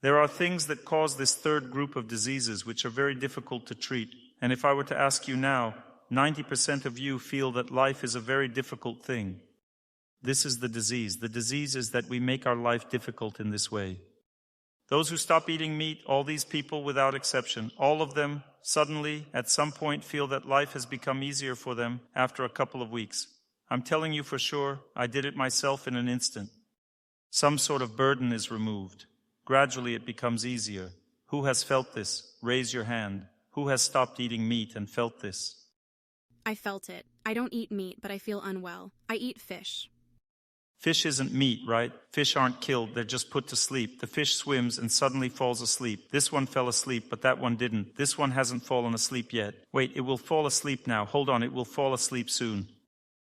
There are things that cause this third group of diseases which are very difficult to treat. And if I were to ask you now, 90% of you feel that life is a very difficult thing. This is the disease. The disease is that we make our life difficult in this way. Those who stop eating meat, all these people without exception, all of them suddenly at some point feel that life has become easier for them after a couple of weeks. I'm telling you for sure, I did it myself in an instant. Some sort of burden is removed. Gradually it becomes easier. Who has felt this? Raise your hand. Who has stopped eating meat and felt this? I felt it. I don't eat meat, but I feel unwell. I eat fish. Fish isn't meat, right? Fish aren't killed, they're just put to sleep. The fish swims and suddenly falls asleep. This one fell asleep, but that one didn't. This one hasn't fallen asleep yet. Wait, it will fall asleep now. Hold on, it will fall asleep soon.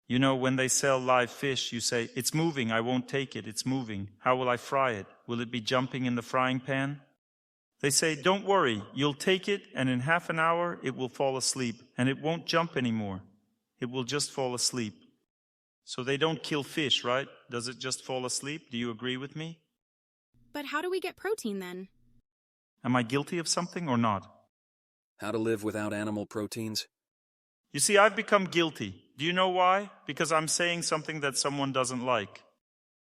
You know, when they sell live fish, you say, it's moving, I won't take it, it's moving. How will I fry it? Will it be jumping in the frying pan? They say, don't worry, you'll take it, and in half an hour it will fall asleep, and it won't jump anymore. It will just fall asleep. So they don't kill fish, right? Does it just fall asleep? Do you agree with me? But how do we get protein then? Am I guilty of something or not? How to live without animal proteins? You see, I've become guilty. Do you know why? Because I'm saying something that someone doesn't like.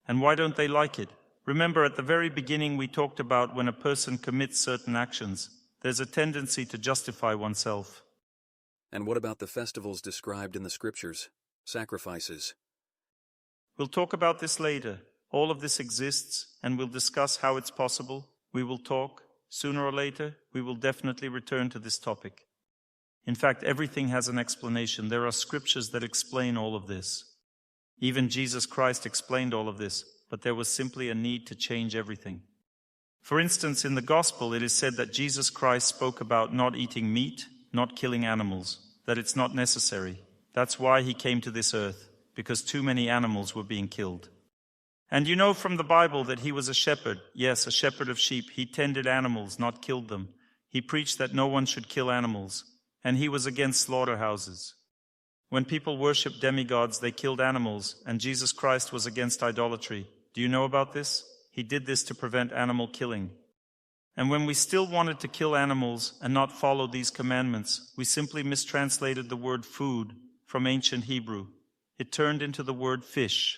And why don't they like it? Remember, at the very beginning we talked about when a person commits certain actions, there's a tendency to justify oneself. And what about the festivals described in the scriptures? Sacrifices. We'll talk about this later. All of this exists, and we'll discuss how it's possible. We will talk. Sooner or later, we will definitely return to this topic. In fact, everything has an explanation. There are scriptures that explain all of this. Even Jesus Christ explained all of this, but there was simply a need to change everything. For instance, in the Gospel, it is said that Jesus Christ spoke about not eating meat, not killing animals, that it's not necessary. That's why he came to this earth, because too many animals were being killed. And you know from the Bible that he was a shepherd. Yes, a shepherd of sheep. He tended animals, not killed them. He preached that no one should kill animals, and he was against slaughterhouses. When people worshipped demigods, they killed animals, and Jesus Christ was against idolatry. Do you know about this? He did this to prevent animal killing. And when we still wanted to kill animals and not follow these commandments, we simply mistranslated the word food from ancient Hebrew. It turned into the word fish.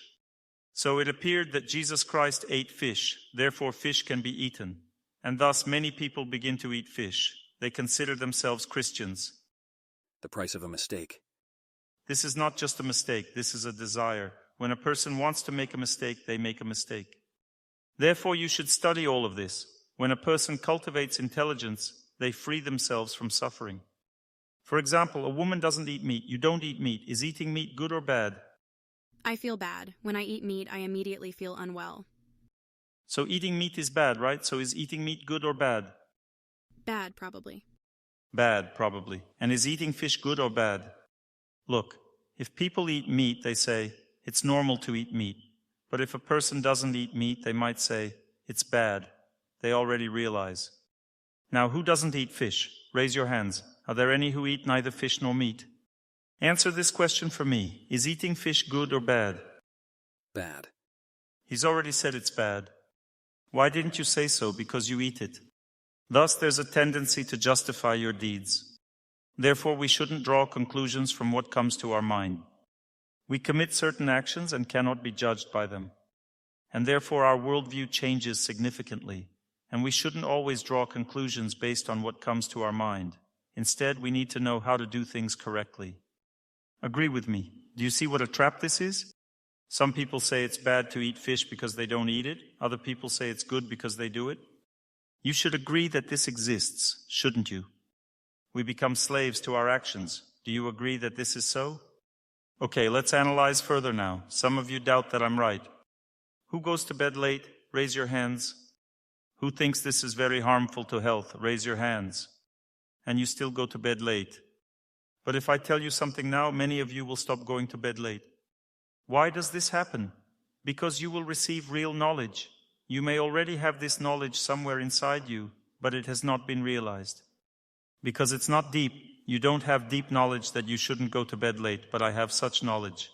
So it appeared that Jesus Christ ate fish, therefore fish can be eaten. And thus many people begin to eat fish. They consider themselves Christians. The price of a mistake. This is not just a mistake, this is a desire. When a person wants to make a mistake, they make a mistake. Therefore you should study all of this. When a person cultivates intelligence, they free themselves from suffering. For example, a woman doesn't eat meat. You don't eat meat. Is eating meat good or bad? I feel bad. When I eat meat, I immediately feel unwell. So eating meat is bad, right? So is eating meat good or bad? Bad, probably. Bad, probably. And is eating fish good or bad? Look, if people eat meat, they say, it's normal to eat meat. But if a person doesn't eat meat, they might say, it's bad. They already realize. Now, who doesn't eat fish? Raise your hands. Are there any who eat neither fish nor meat? Answer this question for me. Is eating fish good or bad? Bad. He's already said it's bad. Why didn't you say so? Because you eat it. Thus, there's a tendency to justify your deeds. Therefore, we shouldn't draw conclusions from what comes to our mind. We commit certain actions and cannot be judged by them. And therefore, our worldview changes significantly. and we shouldn't always draw conclusions based on what comes to our mind. Instead, we need to know how to do things correctly. Agree with me. Do you see what a trap this is? Some people say it's bad to eat fish because they don't eat it. Other people say it's good because they do it. You should agree that this exists, shouldn't you? We become slaves to our actions. Do you agree that this is so? Okay, let's analyze further now. Some of you doubt that I'm right. Who goes to bed late? Raise your hands. Who thinks this is very harmful to health? Raise your hands. And you still go to bed late. But if I tell you something now, many of you will stop going to bed late. Why does this happen? Because you will receive real knowledge. You may already have this knowledge somewhere inside you, but it has not been realized. Because it's not deep. You don't have deep knowledge that you shouldn't go to bed late, but I have such knowledge.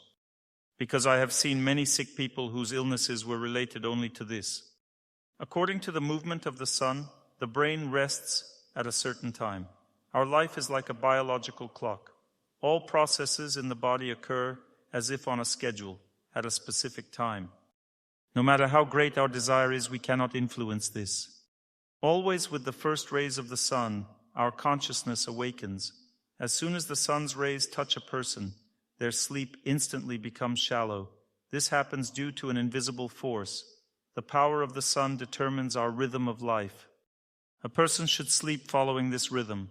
Because I have seen many sick people whose illnesses were related only to this. According to the movement of the sun, the brain rests at a certain time. Our life is like a biological clock. All processes in the body occur as if on a schedule, at a specific time. No matter how great our desire is, we cannot influence this. Always with the first rays of the sun, our consciousness awakens. As soon as the sun's rays touch a person, their sleep instantly becomes shallow. This happens due to an invisible force. The power of the sun determines our rhythm of life. A person should sleep following this rhythm.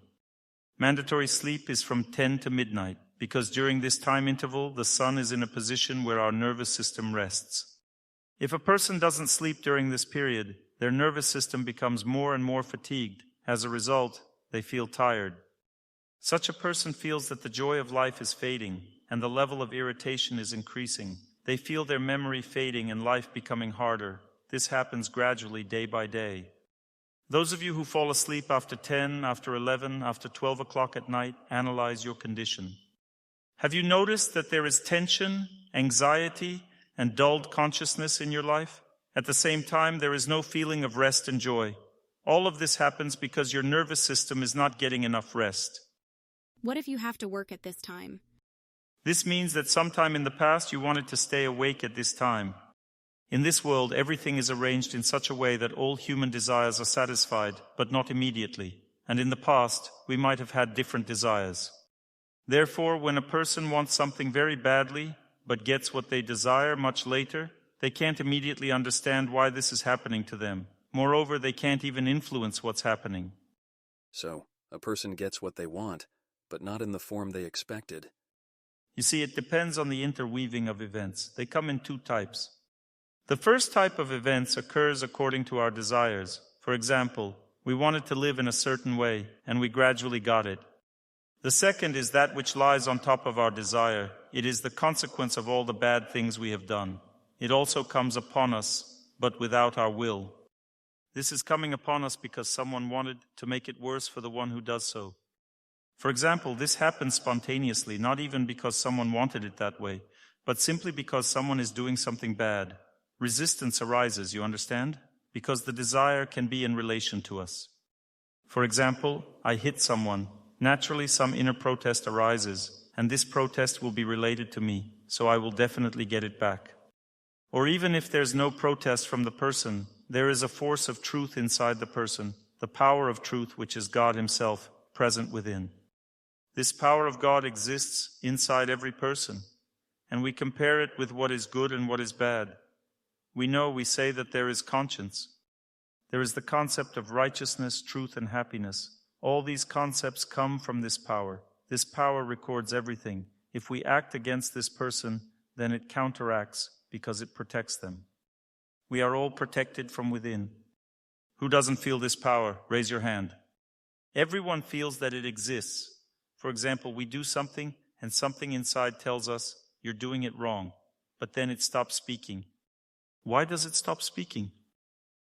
Mandatory sleep is from 10 to midnight, because during this time interval, the sun is in a position where our nervous system rests. If a person doesn't sleep during this period, their nervous system becomes more and more fatigued. As a result, they feel tired. Such a person feels that the joy of life is fading, and the level of irritation is increasing. They feel their memory fading and life becoming harder. This happens gradually, day by day. Those of you who fall asleep after 10, after 11, after 12 o'clock at night, analyze your condition. Have you noticed that there is tension, anxiety, and dulled consciousness in your life? At the same time, there is no feeling of rest and joy. All of this happens because your nervous system is not getting enough rest. What if you have to work at this time? This means that sometime in the past you wanted to stay awake at this time. In this world, everything is arranged in such a way that all human desires are satisfied, but not immediately. And in the past, we might have had different desires. Therefore, when a person wants something very badly, but gets what they desire much later, they can't immediately understand why this is happening to them. Moreover, they can't even influence what's happening. So, a person gets what they want, but not in the form they expected. You see, it depends on the interweaving of events. They come in two types. The first type of events occurs according to our desires. For example, we wanted to live in a certain way, and we gradually got it. The second is that which lies on top of our desire. It is the consequence of all the bad things we have done. It also comes upon us, but without our will. This is coming upon us because someone wanted to make it worse for the one who does so. For example, this happens spontaneously, not even because someone wanted it that way, but simply because someone is doing something bad. Resistance arises, you understand? Because the desire can be in relation to us. For example, I hit someone. Naturally, some inner protest arises, and this protest will be related to me, so I will definitely get it back. Or even if there's no protest from the person, there is a force of truth inside the person, the power of truth, which is God Himself, present within. This power of God exists inside every person, and we compare it with what is good and what is bad. We say that there is conscience. There is the concept of righteousness, truth, and happiness. All these concepts come from this power. This power records everything. If we act against this person, then it counteracts because it protects them. We are all protected from within. Who doesn't feel this power? Raise your hand. Everyone feels that it exists. For example, we do something and something inside tells us, you're doing it wrong, but then it stops speaking. Why does it stop speaking?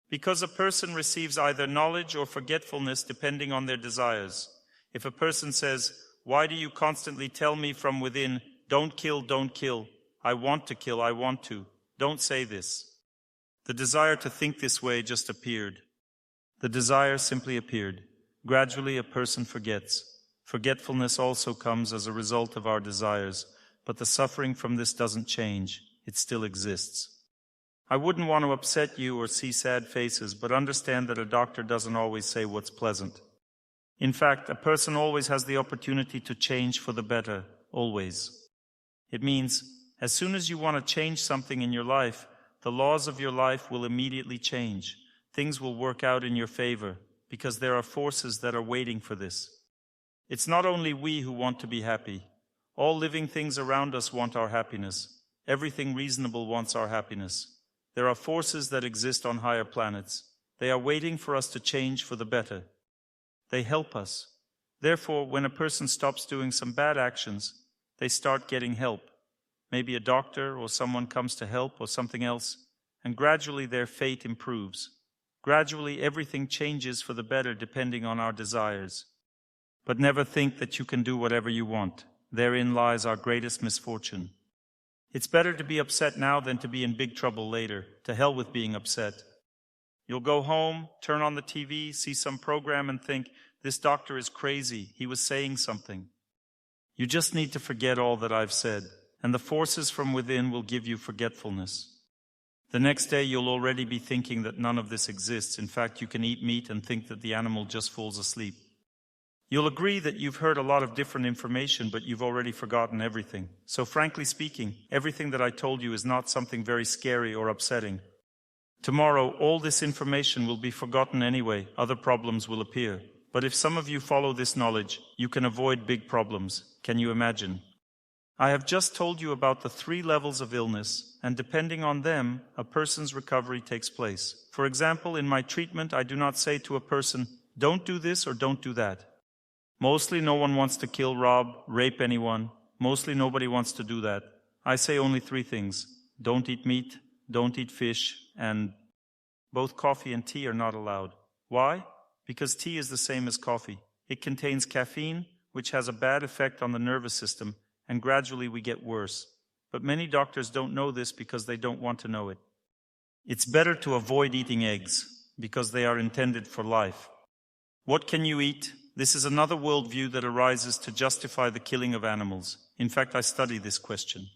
Because a person receives either knowledge or forgetfulness depending on their desires. If a person says, why do you constantly tell me from within, don't kill, I want to kill, I want to. Don't say this. The desire to think this way just appeared. The desire simply appeared. Gradually a person forgets. Forgetfulness also comes as a result of our desires, but the suffering from this doesn't change. It still exists. I wouldn't want to upset you or see sad faces, but understand that a doctor doesn't always say what's pleasant. In fact, a person always has the opportunity to change for the better, always. It means, as soon as you want to change something in your life, the laws of your life will immediately change. Things will work out in your favor, because there are forces that are waiting for this. It's not only we who want to be happy. All living things around us want our happiness. Everything reasonable wants our happiness. There are forces that exist on higher planets. They are waiting for us to change for the better. They help us. Therefore, when a person stops doing some bad actions, they start getting help. Maybe a doctor or someone comes to help or something else, and gradually their fate improves. Gradually everything changes for the better depending on our desires. But never think that you can do whatever you want. Therein lies our greatest misfortune. It's better to be upset now than to be in big trouble later. To hell with being upset. You'll go home, turn on the TV, see some program and think, this doctor is crazy, he was saying something. You just need to forget all that I've said, and the forces from within will give you forgetfulness. The next day you'll already be thinking that none of this exists. In fact, you can eat meat and think that the animal just falls asleep. You'll agree that you've heard a lot of different information, but you've already forgotten everything. So frankly speaking, everything that I told you is not something very scary or upsetting. Tomorrow, all this information will be forgotten anyway. Other problems will appear. But if some of you follow this knowledge, you can avoid big problems. Can you imagine? I have just told you about the 3 levels of illness, and depending on them, a person's recovery takes place. For example, in my treatment, I do not say to a person, don't do this or don't do that. Mostly no one wants to kill, rob, rape anyone. Mostly nobody wants to do that. I say only 3 things. Don't eat meat, don't eat fish, and both coffee and tea are not allowed. Why? Because tea is the same as coffee. It contains caffeine, which has a bad effect on the nervous system, and gradually we get worse. But many doctors don't know this because they don't want to know it. It's better to avoid eating eggs, because they are intended for life. What can you eat? This is another worldview that arises to justify the killing of animals. In fact, I study this question.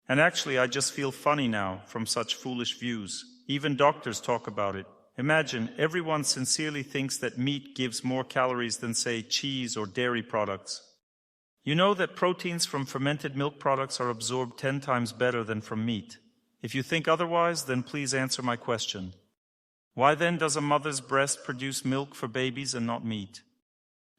And actually, I just feel funny now from such foolish views. Even doctors talk about it. Imagine, everyone sincerely thinks that meat gives more calories than, say, cheese or dairy products. You know that proteins from fermented milk products are absorbed 10 times better than from meat. If you think otherwise, then please answer my question. Why then does a mother's breast produce milk for babies and not meat?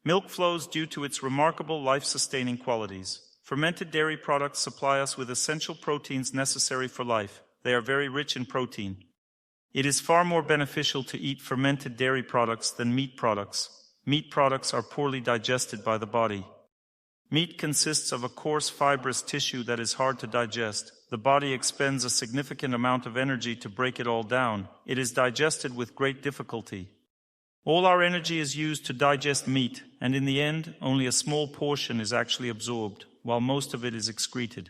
Milk flows due to its remarkable life-sustaining qualities. Fermented dairy products supply us with essential proteins necessary for life. They are very rich in protein. It is far more beneficial to eat fermented dairy products than meat products. Meat products are poorly digested by the body. Meat consists of a coarse fibrous tissue that is hard to digest. The body expends a significant amount of energy to break it all down. It is digested with great difficulty. All our energy is used to digest meat, and in the end, only a small portion is actually absorbed, while most of it is excreted.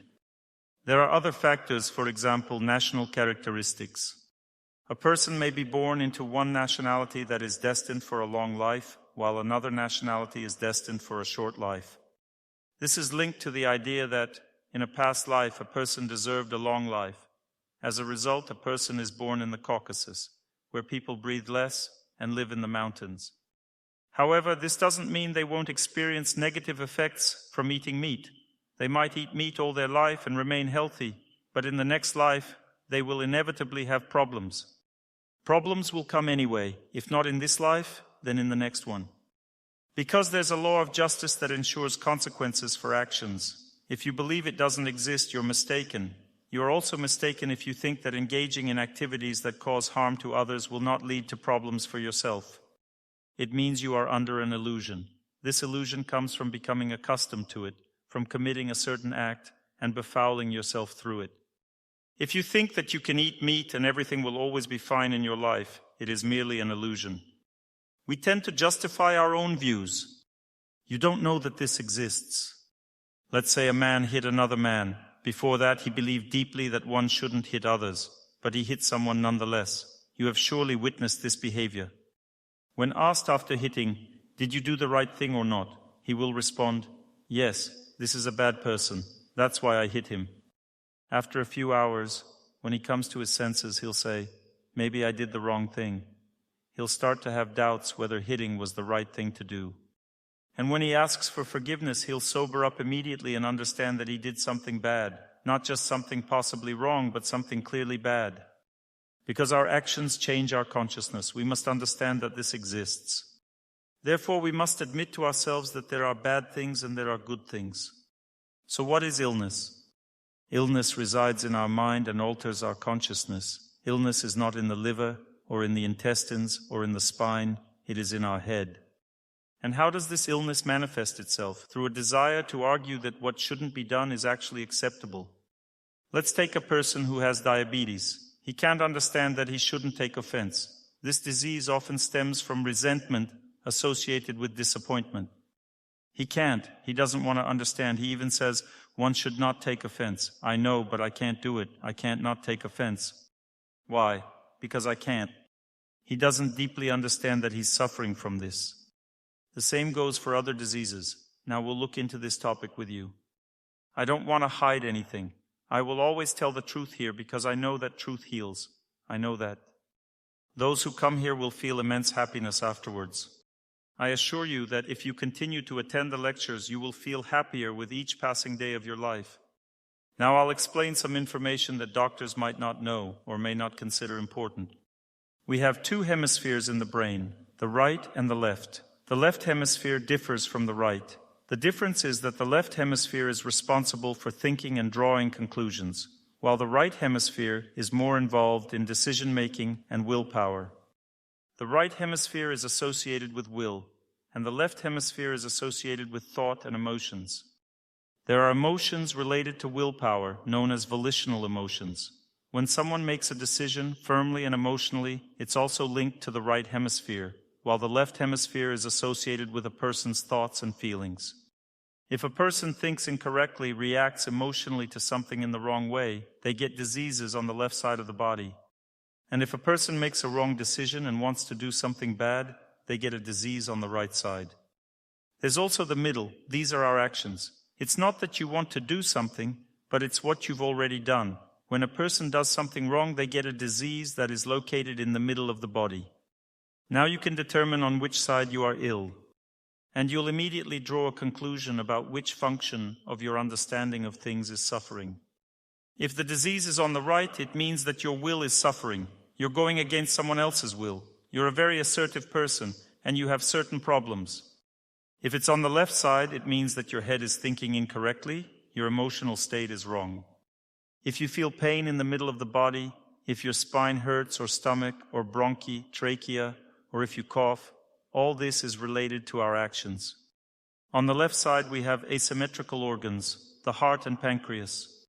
There are other factors, for example, national characteristics. A person may be born into one nationality that is destined for a long life, while another nationality is destined for a short life. This is linked to the idea that, in a past life, a person deserved a long life. As a result, a person is born in the Caucasus, where people breathe less and live in the mountains. However, this doesn't mean they won't experience negative effects from eating meat. They might eat meat all their life and remain healthy, but in the next life, they will inevitably have problems. Problems will come anyway, if not in this life, then in the next one. Because there's a law of justice that ensures consequences for actions. If you believe it doesn't exist, you're mistaken. You are also mistaken if you think that engaging in activities that cause harm to others will not lead to problems for yourself. It means you are under an illusion. This illusion comes from becoming accustomed to it, from committing a certain act and befouling yourself through it. If you think that you can eat meat and everything will always be fine in your life, it is merely an illusion. We tend to justify our own views. You don't know that this exists. Let's say a man hit another man. Before that, he believed deeply that one shouldn't hit others, but he hit someone nonetheless. You have surely witnessed this behavior. When asked after hitting, "Did you do the right thing or not?" he will respond, "Yes, this is a bad person. That's why I hit him." After a few hours, When he comes to his senses, he'll say, maybe I did the wrong thing. He'll start to have doubts whether hitting was the right thing to do. And when he asks for forgiveness, he'll sober up immediately and understand that he did something bad, not just something possibly wrong, but something clearly bad. Because our actions change our consciousness, we must understand that this exists. Therefore, we must admit to ourselves that there are bad things and there are good things. So what is illness? Illness resides in our mind and alters our consciousness. Illness is not in the liver or in the intestines or in the spine, it is in our head. And how does this illness manifest itself? Through a desire to argue that what shouldn't be done is actually acceptable. Let's take a person who has diabetes. He can't understand that he shouldn't take offense. This disease often stems from resentment associated with disappointment. He can't. He doesn't want to understand. He even says, one should not take offense. I know, but I can't do it. I can't not take offense. Why? Because I can't. He doesn't deeply understand that he's suffering from this. The same goes for other diseases. Now we'll look into this topic with you. I don't want to hide anything. I will always tell the truth here because I know that truth heals. I know that. Those who come here will feel immense happiness afterwards. I assure you that if you continue to attend the lectures, you will feel happier with each passing day of your life. Now I'll explain some information that doctors might not know or may not consider important. We have two hemispheres in the brain, the right and the left. The left hemisphere differs from the right. The difference is that the left hemisphere is responsible for thinking and drawing conclusions, while the right hemisphere is more involved in decision-making and willpower. The right hemisphere is associated with will, and the left hemisphere is associated with thought and emotions. There are emotions related to willpower, known as volitional emotions. When someone makes a decision firmly and emotionally, it's also linked to the right hemisphere, while the left hemisphere is associated with a person's thoughts and feelings. If a person thinks incorrectly, reacts emotionally to something in the wrong way, they get diseases on the left side of the body. And if a person makes a wrong decision and wants to do something bad, they get a disease on the right side. There's also the middle. These are our actions. It's not that you want to do something, but it's what you've already done. When a person does something wrong, they get a disease that is located in the middle of the body. Now you can determine on which side you are ill, and you'll immediately draw a conclusion about which function of your understanding of things is suffering. If the disease is on the right, it means that your will is suffering. You're going against someone else's will. You're a very assertive person, and you have certain problems. If it's on the left side, it means that your head is thinking incorrectly, your emotional state is wrong. If you feel pain in the middle of the body, if your spine hurts or stomach or bronchi, trachea, or if you cough, all this is related to our actions. On the left side, we have asymmetrical organs, the heart and pancreas.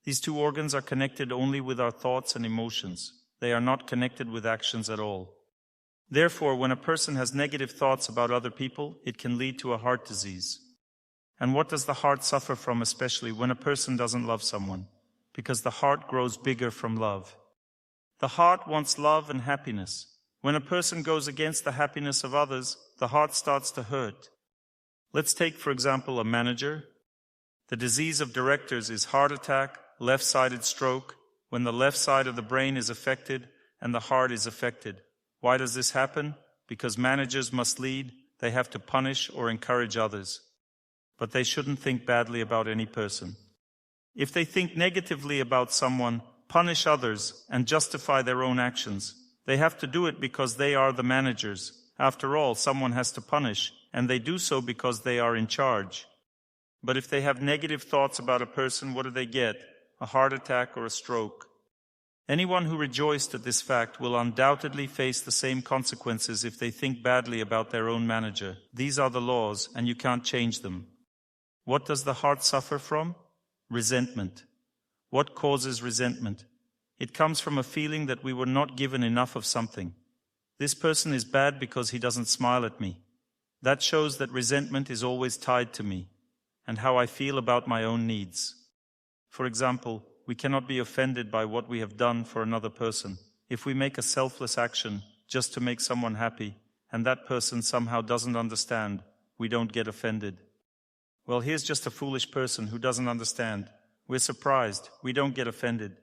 These two organs are connected only with our thoughts and emotions. They are not connected with actions at all. Therefore, when a person has negative thoughts about other people, it can lead to a heart disease. And what does the heart suffer from, especially when a person doesn't love someone? Because the heart grows bigger from love. The heart wants love and happiness. When a person goes against the happiness of others, the heart starts to hurt. Let's take, for example, a manager. The disease of directors is heart attack, left-sided stroke, when the left side of the brain is affected and the heart is affected. Why does this happen? Because managers must lead, they have to punish or encourage others. But they shouldn't think badly about any person. If they think negatively about someone, punish others, and justify their own actions, they have to do it because they are the managers. After all, someone has to punish, and they do so because they are in charge. But if they have negative thoughts about a person, what do they get? A heart attack or a stroke. Anyone who rejoiced at this fact will undoubtedly face the same consequences if they think badly about their own manager. These are the laws, and you can't change them. What does the heart suffer from? Resentment. What causes resentment? It comes from a feeling that we were not given enough of something. This person is bad because he doesn't smile at me. That shows that resentment is always tied to me and how I feel about my own needs. For example, we cannot be offended by what we have done for another person. If we make a selfless action just to make someone happy and that person somehow doesn't understand, we don't get offended. Well, here's just a foolish person who doesn't understand. We're surprised. We don't get offended.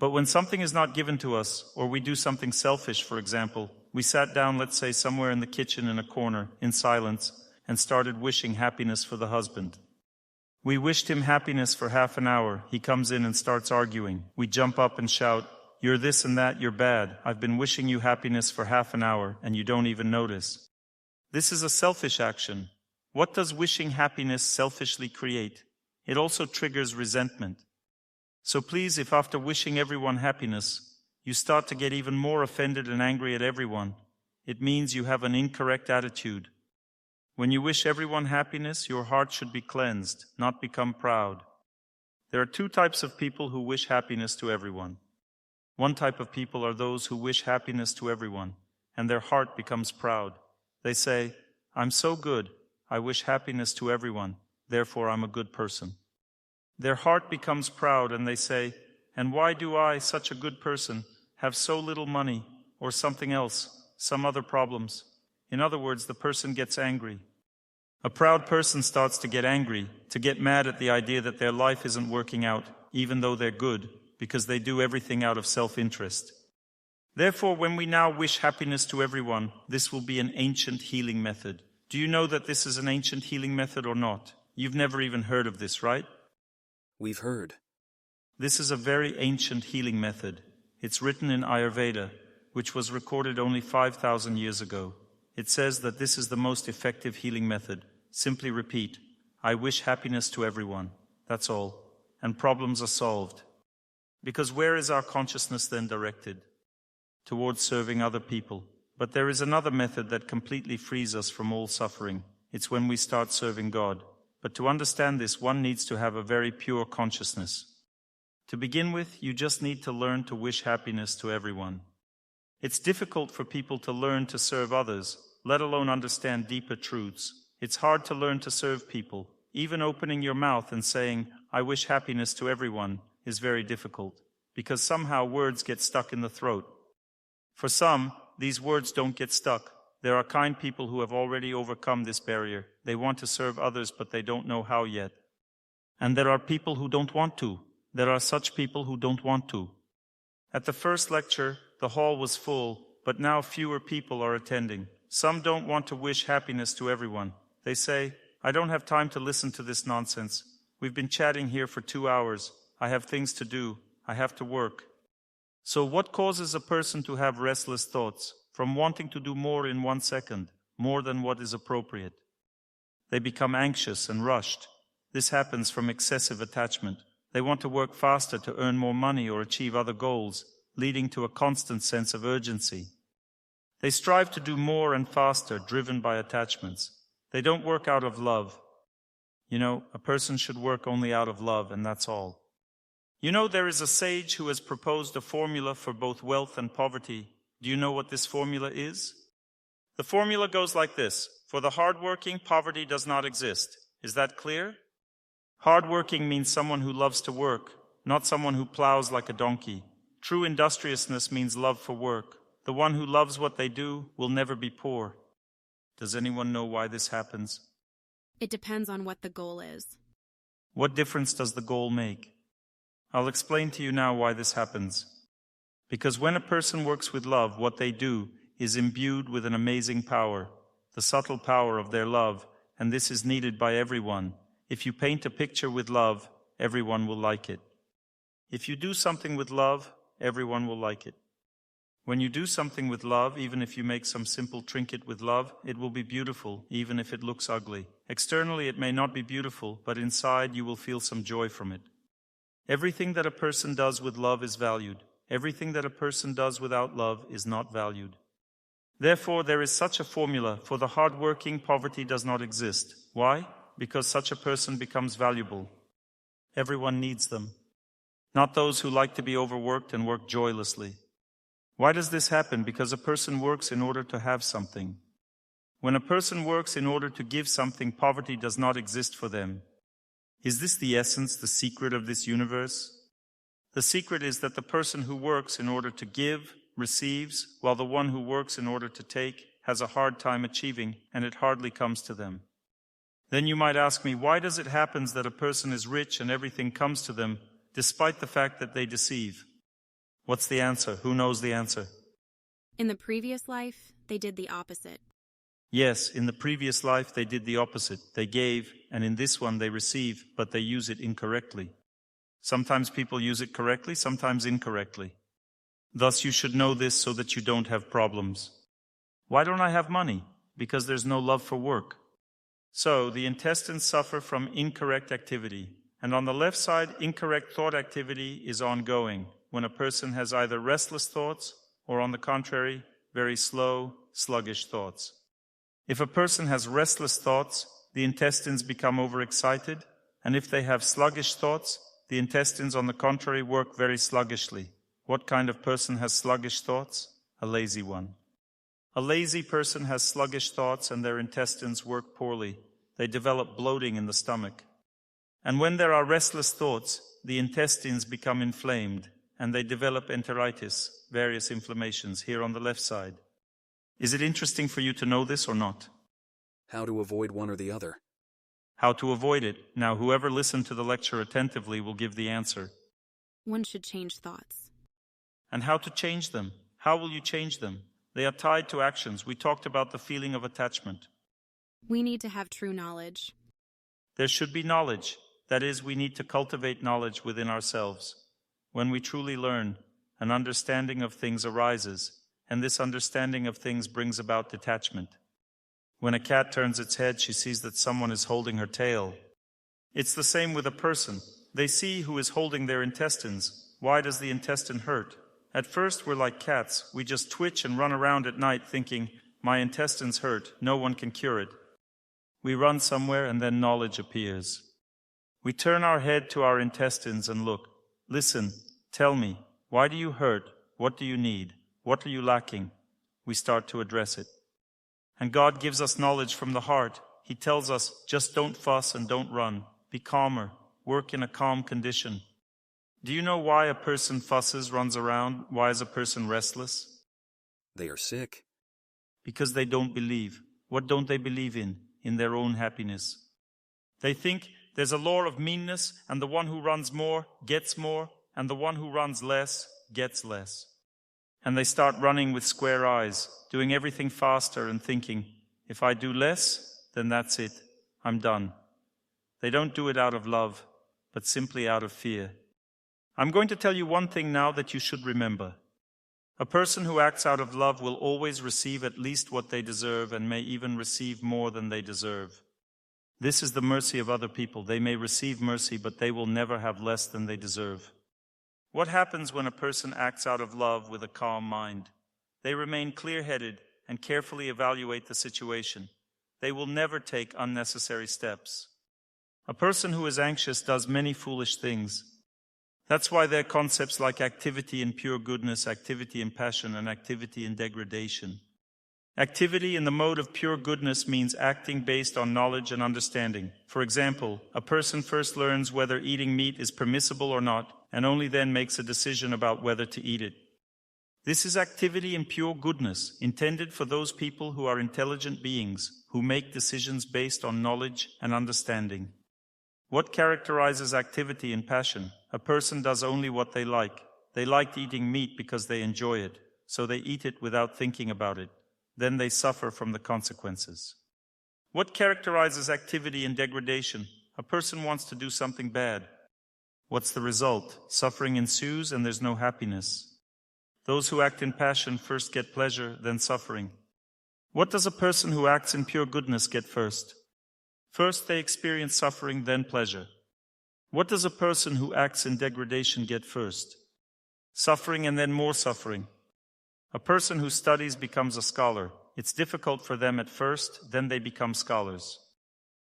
But when something is not given to us, or we do something selfish, for example, we sat down, let's say, somewhere in the kitchen in a corner, in silence, and started wishing happiness for the husband. We wished him happiness for half an hour. He comes in and starts arguing. We jump up and shout, "You're this and that, you're bad. I've been wishing you happiness for half an hour, and you don't even notice." This is a selfish action. What does wishing happiness selfishly create? It also triggers resentment. So please, if after wishing everyone happiness, you start to get even more offended and angry at everyone, it means you have an incorrect attitude. When you wish everyone happiness, your heart should be cleansed, not become proud. There are two types of people who wish happiness to everyone. One type of people are those who wish happiness to everyone, and their heart becomes proud. They say, "I'm so good, I wish happiness to everyone, therefore I'm a good person." Their heart becomes proud and they say, "And why do I, such a good person, have so little money, or something else, some other problems?" In other words, the person gets angry. A proud person starts to get angry, to get mad at the idea that their life isn't working out, even though they're good, because they do everything out of self-interest. Therefore, when we now wish happiness to everyone, this will be an ancient healing method. Do you know that this is an ancient healing method or not? You've never even heard of this, right? We've heard. This is a very ancient healing method. It's written in Ayurveda, which was recorded only 5,000 years ago. It says that this is the most effective healing method. Simply repeat, "I wish happiness to everyone." That's all. And problems are solved. Because where is our consciousness then directed? Towards serving other people. But there is another method that completely frees us from all suffering. It's when we start serving God. But to understand this, one needs to have a very pure consciousness. To begin with, you just need to learn to wish happiness to everyone. It's difficult for people to learn to serve others, let alone understand deeper truths. It's hard to learn to serve people. Even opening your mouth and saying, "I wish happiness to everyone," is very difficult, because somehow words get stuck in the throat. For some, these words don't get stuck. There are kind people who have already overcome this barrier. They want to serve others, but they don't know how yet. And there are people who don't want to. There are such people who don't want to. At the first lecture, the hall was full, but now fewer people are attending. Some don't want to wish happiness to everyone. They say, "I don't have time to listen to this nonsense. We've been chatting here for 2 hours. I have things to do. I have to work." So what causes a person to have restless thoughts, from wanting to do more in 1 second, more than what is appropriate? They become anxious and rushed. This happens from excessive attachment. They want to work faster to earn more money or achieve other goals, leading to a constant sense of urgency. They strive to do more and faster, driven by attachments. They don't work out of love. You know, a person should work only out of love, and that's all. You know, there is a sage who has proposed a formula for both wealth and poverty. Do you know what this formula is? The formula goes like this. For the hardworking, poverty does not exist. Is that clear? Hardworking means someone who loves to work, not someone who plows like a donkey. True industriousness means love for work. The one who loves what they do will never be poor. Does anyone know why this happens? It depends on what the goal is. What difference does the goal make? I'll explain to you now why this happens. Because when a person works with love, what they do is imbued with an amazing power, the subtle power of their love, and this is needed by everyone. If you paint a picture with love, everyone will like it. If you do something with love, everyone will like it. When you do something with love, even if you make some simple trinket with love, it will be beautiful, even if it looks ugly. Externally, it may not be beautiful, but inside you will feel some joy from it. Everything that a person does with love is valued. Everything that a person does without love is not valued. Therefore, there is such a formula. For the hardworking, poverty does not exist. Why? Because such a person becomes valuable. Everyone needs them. Not those who like to be overworked and work joylessly. Why does this happen? Because a person works in order to have something. When a person works in order to give something, poverty does not exist for them. Is this the essence, the secret of this universe? The secret is that the person who works in order to give, receives, while the one who works in order to take has a hard time achieving, and it hardly comes to them. Then you might ask me, why does it happen that a person is rich and everything comes to them, despite the fact that they deceive? What's the answer? Who knows the answer? In the previous life, they did the opposite. Yes, in the previous life they did the opposite. They gave, and in this one they receive, but they use it incorrectly. Sometimes people use it correctly, sometimes incorrectly. Thus you should know this so that you don't have problems. Why don't I have money? Because there's no love for work. So the intestines suffer from incorrect activity. And on the left side, incorrect thought activity is ongoing, when a person has either restless thoughts or, on the contrary, very slow, sluggish thoughts. If a person has restless thoughts, the intestines become overexcited, and if they have sluggish thoughts, the intestines, on the contrary, work very sluggishly. What kind of person has sluggish thoughts? A lazy one. A lazy person has sluggish thoughts and their intestines work poorly. They develop bloating in the stomach. And when there are restless thoughts, the intestines become inflamed and they develop enteritis, various inflammations, here on the left side. Is it interesting for you to know this or not? How to avoid one or the other? How to avoid it. Now, whoever listened to the lecture attentively will give the answer. One should change thoughts. And how to change them? How will you change them? They are tied to actions. We talked about the feeling of attachment. We need to have true knowledge. There should be knowledge. That is, we need to cultivate knowledge within ourselves. When we truly learn, an understanding of things arises, and this understanding of things brings about detachment. When a cat turns its head, she sees that someone is holding her tail. It's the same with a person. They see who is holding their intestines. Why does the intestine hurt? At first, we're like cats. We just twitch and run around at night thinking, my intestines hurt, no one can cure it. We run somewhere and then knowledge appears. We turn our head to our intestines and look. Listen, tell me, why do you hurt? What do you need? What are you lacking? We start to address it. And God gives us knowledge from the heart. He tells us, just don't fuss and don't run. Be calmer. Work in a calm condition. Do you know why a person fusses, runs around? Why is a person restless? They are sick. Because they don't believe. What don't they believe in? In their own happiness. They think there's a law of meanness, and the one who runs more gets more, and the one who runs less gets less. And they start running with square eyes, doing everything faster and thinking, if I do less, then that's it. I'm done. They don't do it out of love, but simply out of fear. I'm going to tell you one thing now that you should remember. A person who acts out of love will always receive at least what they deserve and may even receive more than they deserve. This is the mercy of other people. They may receive mercy, but they will never have less than they deserve. What happens when a person acts out of love with a calm mind? They remain clear-headed and carefully evaluate the situation. They will never take unnecessary steps. A person who is anxious does many foolish things. That's why there are concepts like activity in pure goodness, activity in passion, and activity in degradation. Activity in the mode of pure goodness means acting based on knowledge and understanding. For example, a person first learns whether eating meat is permissible or not, and only then makes a decision about whether to eat it. This is activity in pure goodness, intended for those people who are intelligent beings, who make decisions based on knowledge and understanding. What characterizes activity in passion? A person does only what they like. They like eating meat because they enjoy it, so they eat it without thinking about it. Then they suffer from the consequences. What characterizes activity in degradation? A person wants to do something bad. What's the result? Suffering ensues and there's no happiness. Those who act in passion first get pleasure, then suffering. What does a person who acts in pure goodness get first? First they experience suffering, then pleasure. What does a person who acts in degradation get first? Suffering and then more suffering. A person who studies becomes a scholar. It's difficult for them at first, then they become scholars.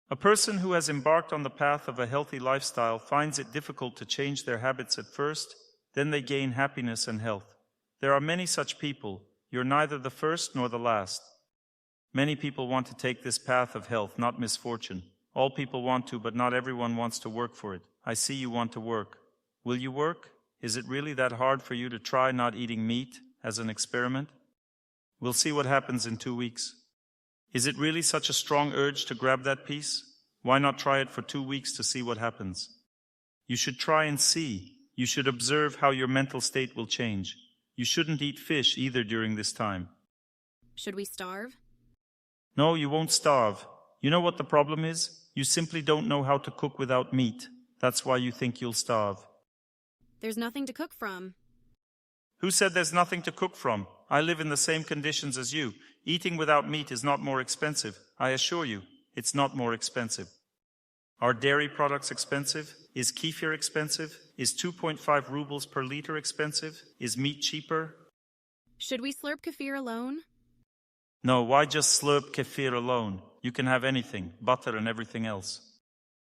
A person who has embarked on the path of a healthy lifestyle finds it difficult to change their habits at first, then they gain happiness and health. There are many such people. You're neither the first nor the last. Many people want to take this path of health, not misfortune. All people want to, but not everyone wants to work for it. I see you want to work. Will you work? Is it really that hard for you to try not eating meat as an experiment? We'll see what happens in 2 weeks. Is it really such a strong urge to grab that piece? Why not try it for 2 weeks to see what happens? You should try and see. You should observe how your mental state will change. You shouldn't eat fish either during this time. Should we starve? No, you won't starve. You know what the problem is? You simply don't know how to cook without meat. That's why you think you'll starve. There's nothing to cook from. Who said there's nothing to cook from? I live in the same conditions as you. Eating without meat is not more expensive. I assure you, it's not more expensive. Are dairy products expensive? Is kefir expensive? Is 2.5 rubles per liter expensive? Is meat cheaper? Should we slurp kefir alone? No, why just slurp kefir alone? You can have anything, butter and everything else.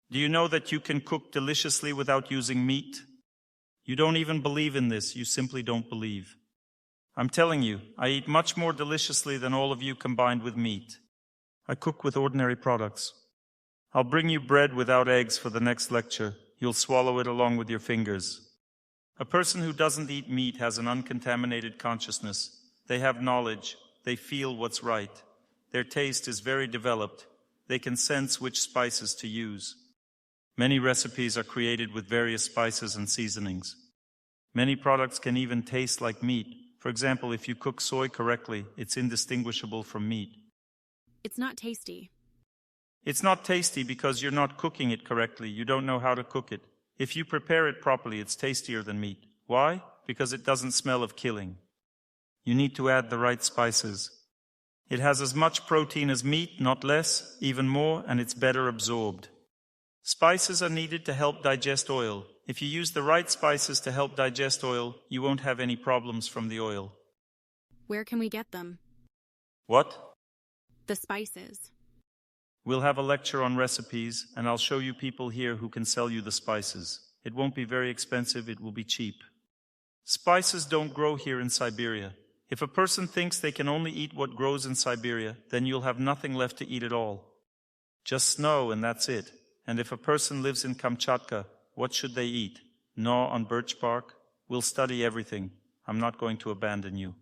Do you know that you can cook deliciously without using meat? You don't even believe in this, you simply don't believe. I'm telling you, I eat much more deliciously than all of you combined with meat. I cook with ordinary products. I'll bring you bread without eggs for the next lecture. You'll swallow it along with your fingers. A person who doesn't eat meat has an uncontaminated consciousness. They have knowledge. They feel what's right. Their taste is very developed. They can sense which spices to use. Many recipes are created with various spices and seasonings. Many products can even taste like meat. For example, if you cook soy correctly, it's indistinguishable from meat. It's not tasty. It's not tasty because you're not cooking it correctly. You don't know how to cook it. If you prepare it properly, it's tastier than meat. Why? Because it doesn't smell of killing. You need to add the right spices. It has as much protein as meat, not less, even more, and it's better absorbed. Spices are needed to help digest oil. If you use the right spices to help digest oil, you won't have any problems from the oil. Where can we get them? What? The spices. We'll have a lecture on recipes, and I'll show you people here who can sell you the spices. It won't be very expensive, it will be cheap. Spices don't grow here in Siberia. If a person thinks they can only eat what grows in Siberia, then you'll have nothing left to eat at all. Just snow and that's it. And if a person lives in Kamchatka, what should they eat? Gnaw on birch bark? We'll study everything. I'm not going to abandon you.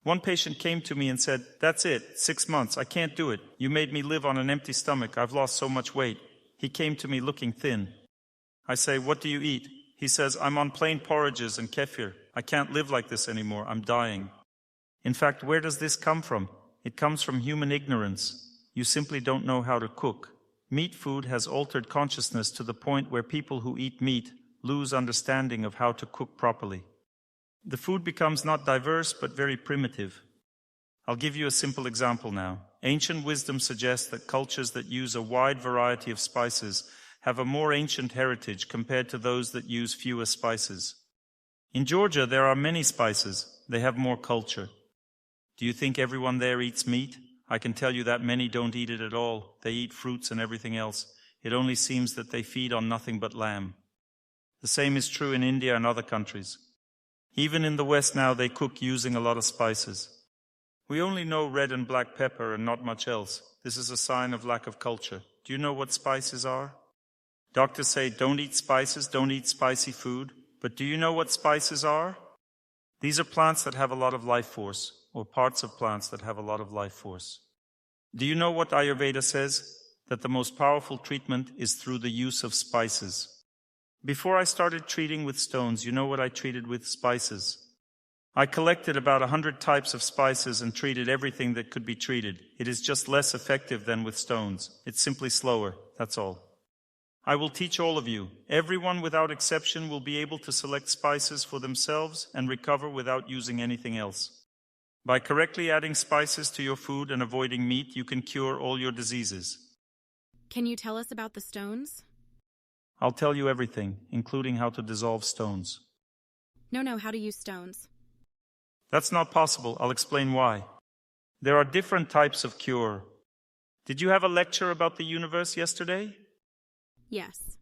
One patient came to me and said, "That's it, 6 months, I can't do it. You made me live on an empty stomach, I've lost so much weight." He came to me looking thin. I say, "What do you eat?" He says, "I'm on plain porridges and kefir. I can't live like this anymore, I'm dying." In fact, where does this come from? It comes from human ignorance. You simply don't know how to cook. Meat food has altered consciousness to the point where people who eat meat lose understanding of how to cook properly. The food becomes not diverse, but very primitive. I'll give you a simple example now. Ancient wisdom suggests that cultures that use a wide variety of spices have a more ancient heritage compared to those that use fewer spices. In Georgia, there are many spices. They have more culture. Do you think everyone there eats meat? I can tell you that many don't eat it at all. They eat fruits and everything else. It only seems that they feed on nothing but lamb. The same is true in India and other countries. Even in the West now, they cook using a lot of spices. We only know red and black pepper and not much else. This is a sign of lack of culture. Do you know what spices are? Doctors say don't eat spices, don't eat spicy food. But do you know what spices are? These are plants that have a lot of life force, or parts of plants that have a lot of life force. Do you know what Ayurveda says? That the most powerful treatment is through the use of spices. Before I started treating with stones, you know what I treated with? Spices. I collected about 100 types of spices and treated everything that could be treated. It is just less effective than with stones. It's simply slower, that's all. I will teach all of you. Everyone without exception will be able to select spices for themselves and recover without using anything else. By correctly adding spices to your food and avoiding meat, you can cure all your diseases. Can you tell us about the stones? I'll tell you everything, including how to dissolve stones. No, how to use stones. That's not possible. I'll explain why. There are different types of cure. Did you have a lecture about the universe yesterday? Yes.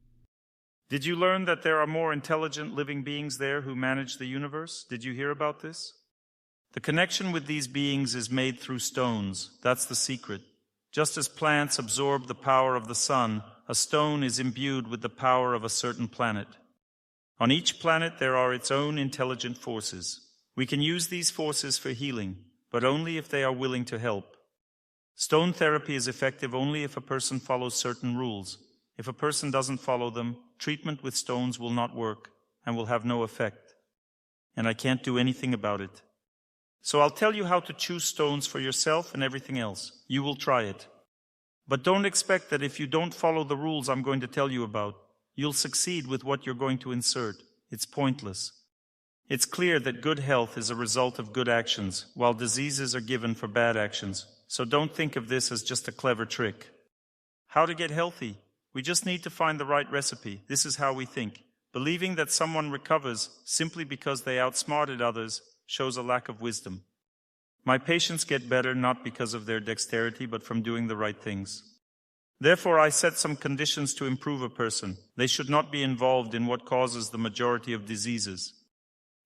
Did you learn that there are more intelligent living beings there who manage the universe? Did you hear about this? The connection with these beings is made through stones. That's the secret. Just as plants absorb the power of the sun, a stone is imbued with the power of a certain planet. On each planet there are its own intelligent forces. We can use these forces for healing, but only if they are willing to help. Stone therapy is effective only if a person follows certain rules. If a person doesn't follow them, treatment with stones will not work, and will have no effect. And I can't do anything about it. So I'll tell you how to choose stones for yourself and everything else. You will try it. But don't expect that if you don't follow the rules I'm going to tell you about, you'll succeed with what you're going to insert. It's pointless. It's clear that good health is a result of good actions, while diseases are given for bad actions. So don't think of this as just a clever trick. How to get healthy? We just need to find the right recipe. This is how we think. Believing that someone recovers simply because they outsmarted others shows a lack of wisdom. My patients get better not because of their dexterity, but from doing the right things. Therefore, I set some conditions to improve a person. They should not be involved in what causes the majority of diseases.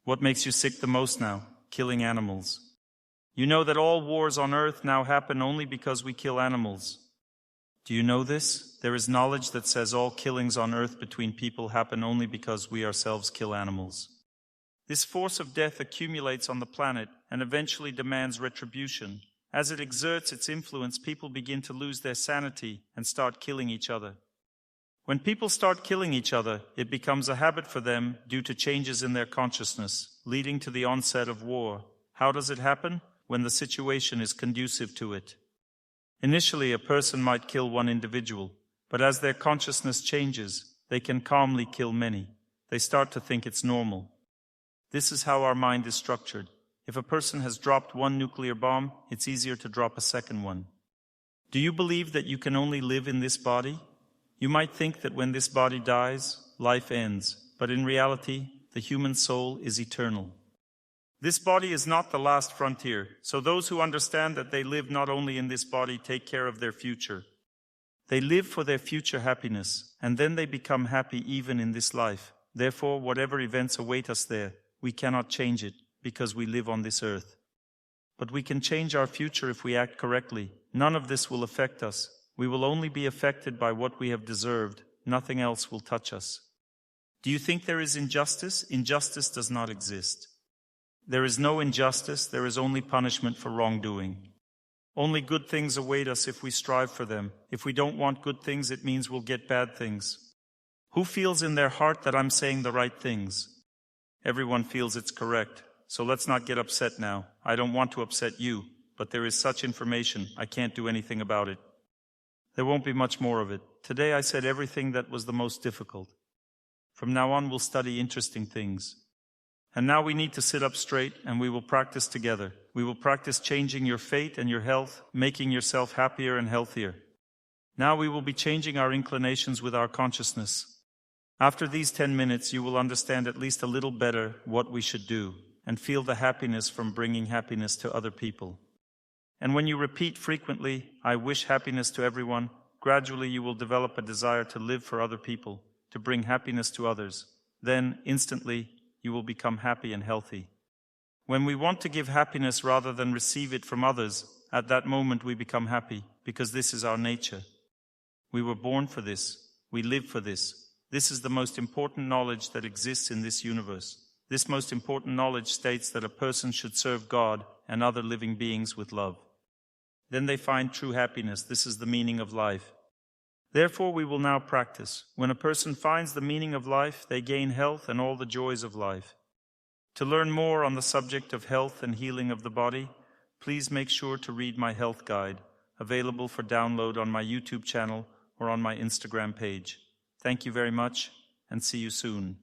What makes you sick the most now? Killing animals. You know that all wars on earth now happen only because we kill animals. Do you know this? There is knowledge that says all killings on earth between people happen only because we ourselves kill animals. This force of death accumulates on the planet and eventually demands retribution. As it exerts its influence, people begin to lose their sanity and start killing each other. When people start killing each other, it becomes a habit for them due to changes in their consciousness, leading to the onset of war. How does it happen? When the situation is conducive to it. Initially, a person might kill one individual, but as their consciousness changes, they can calmly kill many. They start to think it's normal. This is how our mind is structured. If a person has dropped one nuclear bomb, it's easier to drop a second one. Do you believe that you can only live in this body? You might think that when this body dies, life ends, but in reality, the human soul is eternal. This body is not the last frontier, so those who understand that they live not only in this body take care of their future. They live for their future happiness, and then they become happy even in this life. Therefore, whatever events await us there, we cannot change it because we live on this earth. But we can change our future if we act correctly. None of this will affect us. We will only be affected by what we have deserved. Nothing else will touch us. Do you think there is injustice? Injustice does not exist. There is no injustice, there is only punishment for wrongdoing. Only good things await us if we strive for them. If we don't want good things, it means we'll get bad things. Who feels in their heart that I'm saying the right things? Everyone feels it's correct. So let's not get upset now. I don't want to upset you, but there is such information, I can't do anything about it. There won't be much more of it. Today I said everything that was the most difficult. From now on we'll study interesting things. And now we need to sit up straight and we will practice together. We will practice changing your fate and your health, making yourself happier and healthier. Now we will be changing our inclinations with our consciousness. After these 10 minutes, you will understand at least a little better what we should do and feel the happiness from bringing happiness to other people. And when you repeat frequently, I wish happiness to everyone, gradually you will develop a desire to live for other people, to bring happiness to others. Then, instantly, you will become happy and healthy. When we want to give happiness rather than receive it from others, at that moment we become happy, because this is our nature. We were born for this. We live for this. This is the most important knowledge that exists in this universe. This most important knowledge states that a person should serve God and other living beings with love. Then they find true happiness. This is the meaning of life. Therefore, we will now practice. When a person finds the meaning of life, they gain health and all the joys of life. To learn more on the subject of health and healing of the body, please make sure to read my health guide, available for download on my YouTube channel or on my Instagram page. Thank you very much, and see you soon.